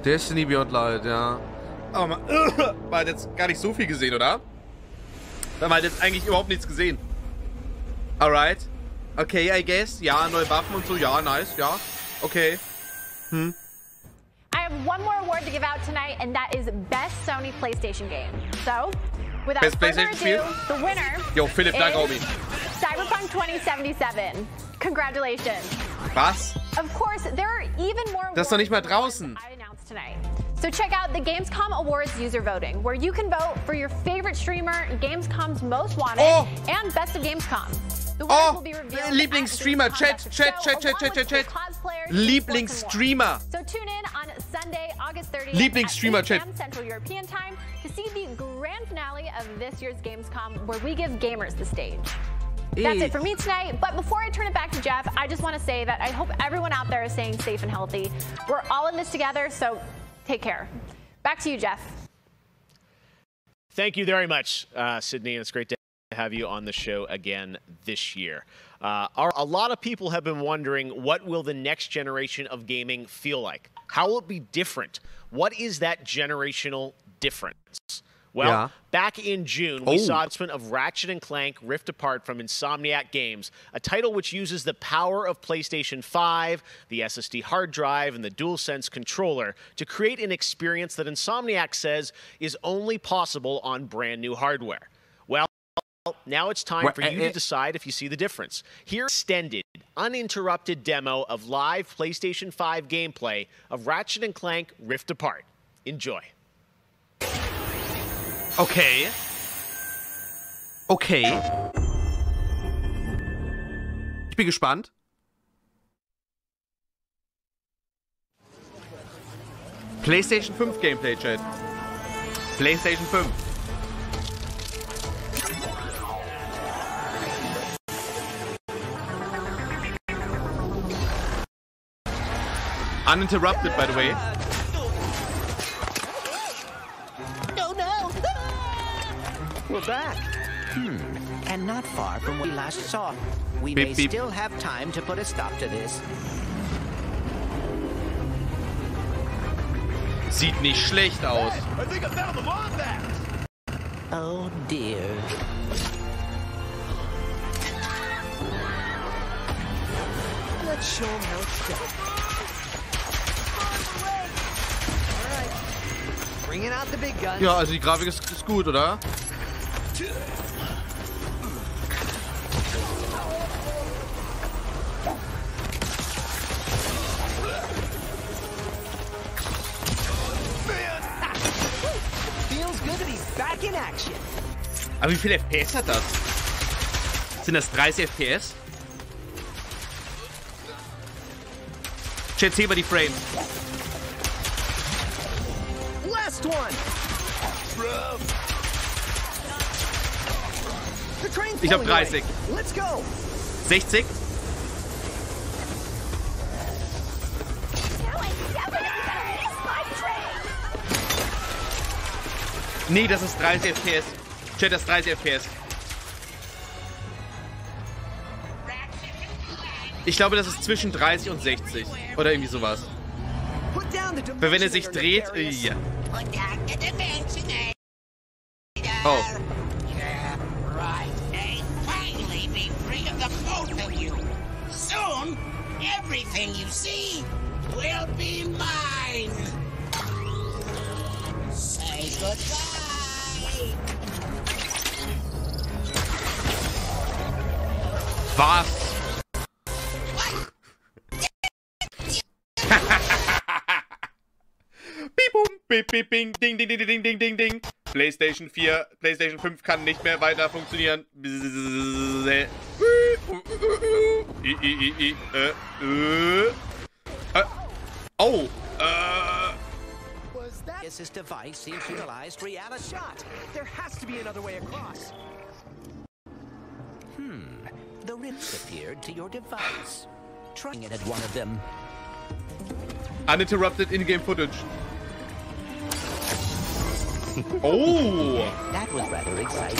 Destiny Beyond Light, ja. Aber man hat jetzt gar nicht so viel gesehen, oder? Man hat jetzt eigentlich überhaupt nichts gesehen. Alright. Okay, I guess. Ja, neue Waffen und so. Ja, nice. Ja. Okay. I have one more award to give out tonight, and that is Best Sony PlayStation Game. So, without Best further PlayStation ado, the winner Yo, Philipp, danke, Homie. Cyberpunk 2077. Congratulations. Was? Of course, there are even more Das ist doch nicht mal draußen. I announced tonight. So check out the Gamescom Awards user voting, where you can vote for your favorite streamer, Gamescom's most wanted, and best of Gamescom. The winners will be revealed Lieblingsstreamer, Chat. Lieblingsstreamer. So tune in on Sunday, August 30th Lieblingsstreamer, at 8 Chat. p.m. Central European Time to see the grand finale of this year's Gamescom, where we give gamers the stage. That's it for me tonight, but before I turn it back to Jeff, I just want to say that I hope everyone out there is staying safe and healthy. We're all in this together, so take care. Back to you, Jeff. Thank you very much, Sydney, and it's great to have you on the show again this year. A lot of people have been wondering, what will the next generation of gaming feel like? How will it be different? What is that generational difference? Well, back in June, we saw the announcement of Ratchet & Clank Rift Apart from Insomniac Games, a title which uses the power of PlayStation 5, the SSD hard drive, and the DualSense controller to create an experience that Insomniac says is only possible on brand new hardware. Well, now it's time for you to decide if you see the difference. Here's an extended, uninterrupted demo of live PlayStation 5 gameplay of Ratchet & Clank Rift Apart. Enjoy. Okay. Okay. Ich bin gespannt. PlayStation 5 Gameplay, Chat. PlayStation 5. Uninterrupted, by the way. We're back. And not far from where we last saw. We may still have time to put a stop to this. Sieht nicht schlecht aus. I think I found them on that. Oh dear. Let's show them how it's done. All right. Bringing out the big guns. Ja, also die Grafik ist gut, oder? Feels good to be back in action. Aber wie viel FPS hat das? Sind das 30 FPS? Chat, sehen wir die Frames. Last one. Ich hab 30. Let's go. 60? Nee, das ist 30 FPS. Chat, das ist 30 FPS. Ich glaube, das ist zwischen 30 und 60. Oder irgendwie sowas. Weil wenn er sich dreht... ja. Oh. Soon, everything you see will be mine. Say goodbye. Was? bing, ding, ding, ding, ding, ding, ding, ding. PlayStation 4, PlayStation 5 kann nicht mehr weiter funktionieren. Oh, This device seems utilized reality shot. There has to be another way across. The rips appeared to your device. Trying it at one of them. Uninterrupted in-game footage. Oh! That was rather exciting.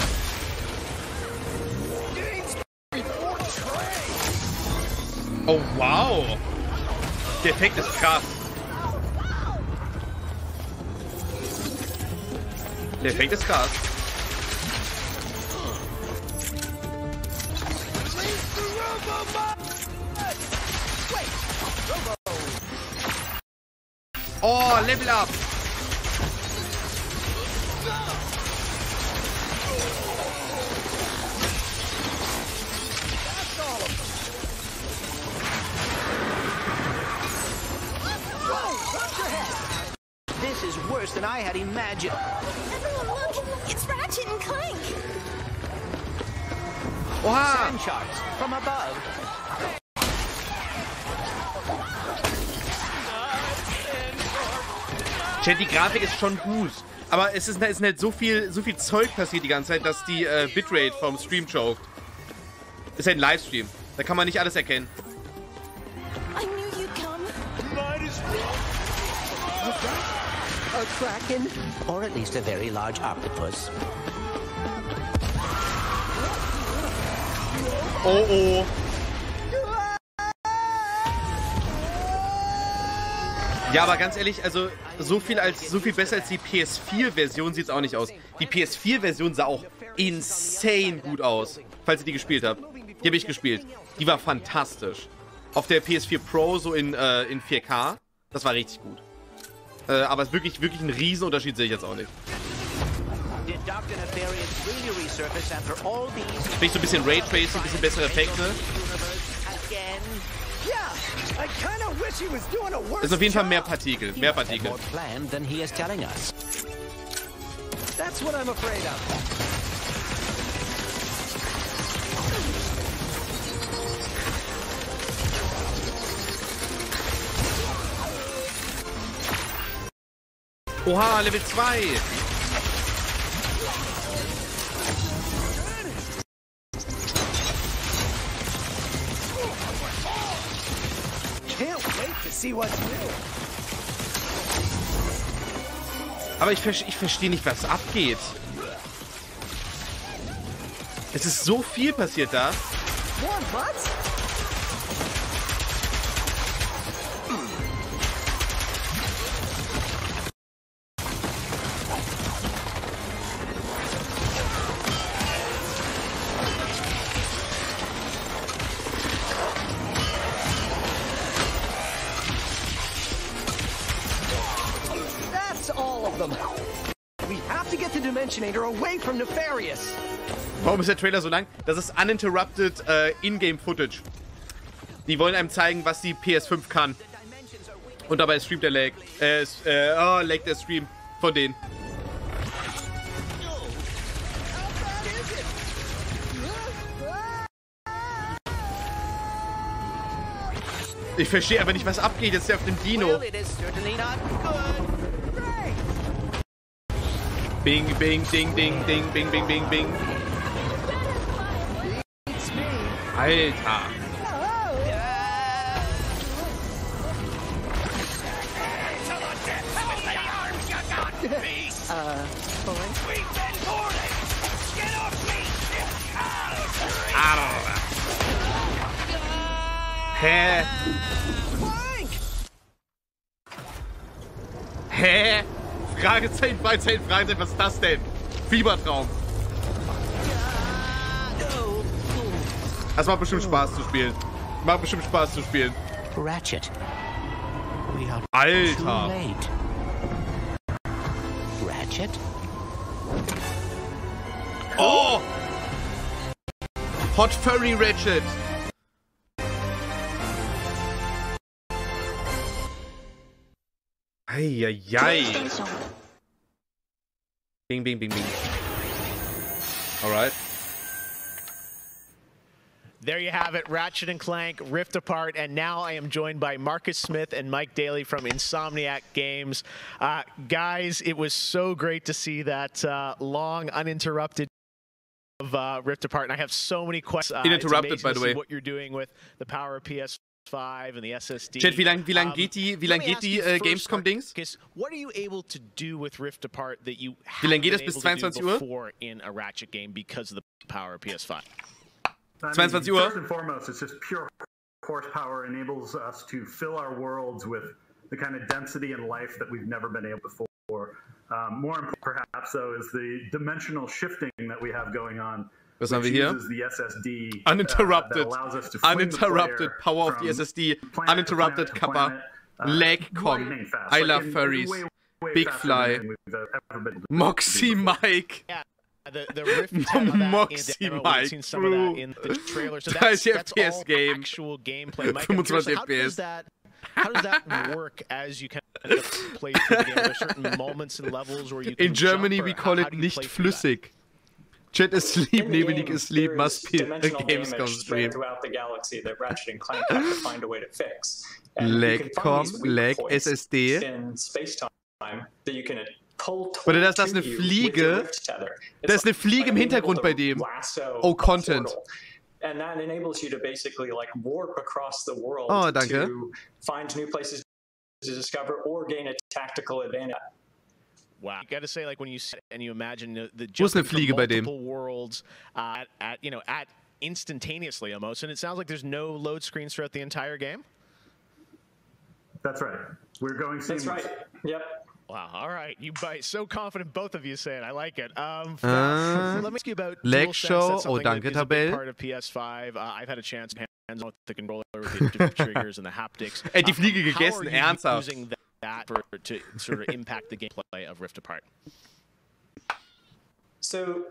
Oh, wow! Der Effekt ist krass. Der Effekt ist krass. Oh, Level Up! This is worse than I had imagined. Everyone look! It's Ratchet and Clank! Oha! Sand sharks from above. Chat, die Grafik ist schon gut. Aber es ist halt so viel Zeug passiert die ganze Zeit, dass die Bitrate vom Stream choked. Ist halt ein Livestream. Da kann man nicht alles erkennen. I knew you'd come. A kraken, or at least a very large octopus. Oh oh. Ja, aber ganz ehrlich, also so viel besser als die PS4-Version sieht es auch nicht aus. Die PS4-Version sah auch insane gut aus, falls ihr die gespielt habt. Die habe ich gespielt. Die war fantastisch. Auf der PS4 Pro so in 4K, das war richtig gut. Aber es ist wirklich ein Riesenunterschied, sehe ich jetzt auch nicht. Sprich so ein bisschen Raytracing, ein bisschen bessere Effekte. Ist auf jeden Fall mehr Partikel. Mehr Partikel. Oha, Level 2! Aber ich verstehe nicht, was abgeht. Es ist so viel passiert da. Warum ist der Trailer so lang? Das ist uninterrupted in-game Footage. Die wollen einem zeigen, was die PS5 kann. Und dabei streamt der Lag. Lag der Stream von denen. Ich verstehe aber nicht, was abgeht jetzt hier auf dem Dino. Bing, bing, ding, ding, ding, bing, bing, bing, bing. Alter. Hä? Hä? Fragezeichen, Fragezeichen, Fragezeichen, was ist das denn? Fiebertraum. Das macht bestimmt Spaß zu spielen. Macht bestimmt Spaß zu spielen. Ratchet. Alter. Ratchet? Oh! Hot Furry Ratchet. Eieiei. Bing, bing, bing, bing. Alright. There you have it, Ratchet & Clank, Rift Apart, and now I am joined by Marcus Smith and Mike Daly from Insomniac Games. Guys, it was so great to see that long, uninterrupted of Rift Apart, and I have so many questions. Uninterrupted, by the way. What you're doing with the power of PS5 and the SSD. Chat, wie lang geht die Gamescom-Dings? What are you able to do with Rift Apart that you Wie lang geht haven't das bis been able to 22 do Uhr? before in a Ratchet game because of the power of PS5? 22 Uhr. First and foremost, it's just pure horsepower, enables us to fill our worlds with the kind of density and life that we've never been able before. More important, perhaps, though, is the dimensional shifting that we have going on. Was haben wir hier? The SSD, uninterrupted. that allows us to Uninterrupted power of the SSD. Uninterrupted Kappa. Lag com. I love furries. Big Fly. Moxie Mike. Yeah. The Rift Moxie Mike, seen some of that in the trailer. So 30 that's FPS all game. Actual gameplay. Mike, 25 FPS. How does that work as you kind of play through the game? Are there certain moments and levels where you can In Germany, jump, we call it nicht flüssig. Chat asleep, NebelNiek asleep, must be a Gamescom stream. Throughout the galaxy that Ratchet and Clank have to find a way to fix. Lag com, lag SSD. In space-time that you can Oder das ist eine Fliege. Da ist eine Fliege im Hintergrund bei dem. Oh, Content. And that enables you to basically like warp across the world to find new places to discover or gain a tactical advantage. Wow, you got to say, like when you sit and you imagine the Wo ist eine jumping Fliege from bei dem? multiple worlds at instantaneously almost, and it sounds like there's no load screens throughout the entire game. That's right. We're going seamless. That's right. Yep. Wow, all right. You bite so confident, both of you say it. I like it. Let me ask you about Leg Show. That's Oh, danke, that is a big Tabell. part of PS5. I've had a chance to hands on with the controller with the triggers and the haptics. Ey, die Fliege How gegessen, are you ernsthaft. using that to sort of impact the gameplay of Rift Apart? So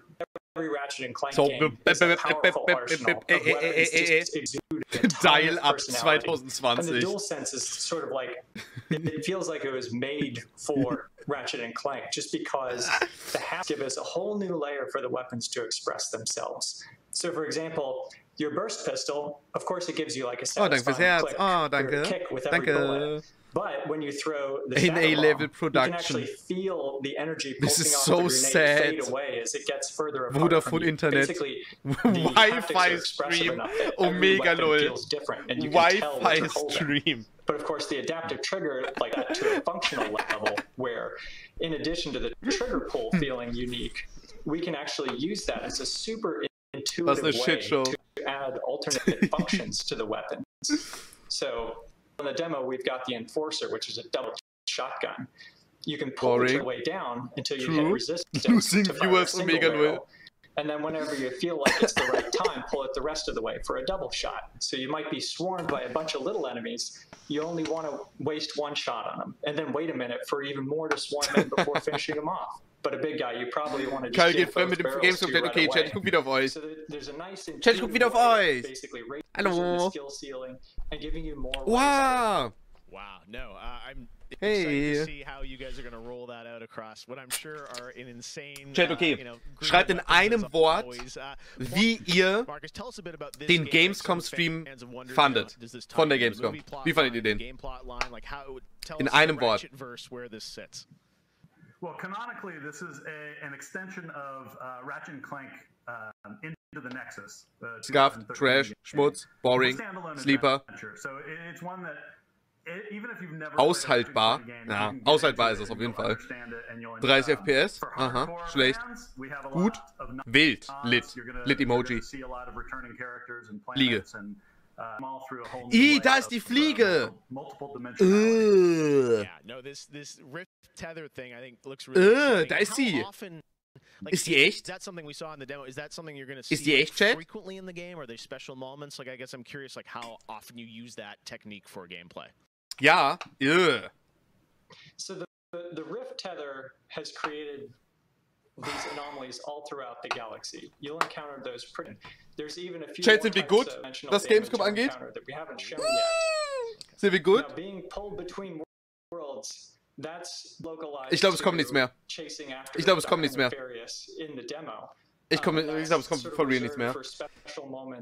every Ratchet and Clank So, game is a powerful arsenal of weapons just exude a ton of Dial-up personality. 2020. And the DualSense is sort of like, it feels like it was made for Ratchet and Clank just because the haptics give us a whole new layer for the weapons to express themselves. So for example, your burst pistol, of course it gives you like a satisfying click or a kick with every bullet. But when you throw the shadow bomb, you can actually feel the energy pulsing off the grenade fade away as it gets further apart Vodafone from you. Internet. Basically, Wi-Fi stream. Omega lol. feels different, and you can tell what Wi-Fi you're holding. stream. But of course, the adaptive trigger, like that to a functional level, where in addition to the trigger pull feeling unique, we can actually use that as a super intuitive way to add alternate functions to the weapons. So in the demo, we've got the Enforcer, which is a double shotgun. You can pull the way down until you hit resistance to fire a single barrel. And then whenever you feel like it's the right time, pull it the rest of the way for a double shot. So you might be swarmed by a bunch of little enemies. You only want to waste one shot on them. And then wait a minute for even more to swarm in before finishing them off. But a big guy, you probably want to just Karl jam geht fremd mit dem both Gamescom. barrels Okay, right Chat, away. ich guck wieder auf euch. So there's a nice Chat, ich guck wieder auf euch. basically raising Hallo. the skill ceiling and giving you more. Wow. Wow, no, I'm Hey. excited to see how you guys are going to roll that out across what I'm sure are an insane. Chat, okay. Schreibt in einem Wort, wie ihr den Gamescom-Stream fandet. Von der Gamescom. Wie fandet ihr den? In einem Wort. Well, canonically, this is an extension of Ratchet & Clank into the Nexus. Scuffed, Trash, Schmutz, Boring, Sleeper. So it's one that, even if you've never Aushaltbar. Ja, aushaltbar ist es auf jeden Fall. 30 FPS. Aha, schlecht. Gut. Wild. Lit. Lit Emoji. Fliege. Da ist die Fliege! Yeah, no, this Rift tether thing I think looks really da ist sie. Ist die echt? Is that something we saw in the demo? Is that something you're going to Ist die see echt, Chat? frequently in the game? Are there special moments? Like, I guess I'm curious, like, how often you use that technique for gameplay. Ja. So the Rift tether has created these anomalies all throughout the galaxy. You'll encounter those pretty. There's even a few Chat, sind wir gut, was Gamescom angeht? that we haven't shown yet. Sind wir gut? Now, being pulled between worlds Ich glaube, es kommt nichts mehr. Ich glaube, es kommt nichts mehr. Ich glaube, es kommt for real nichts mehr.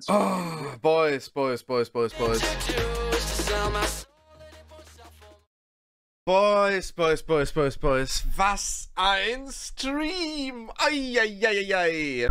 Oh, Boys. Boys. Was ein Stream! Eieieiei.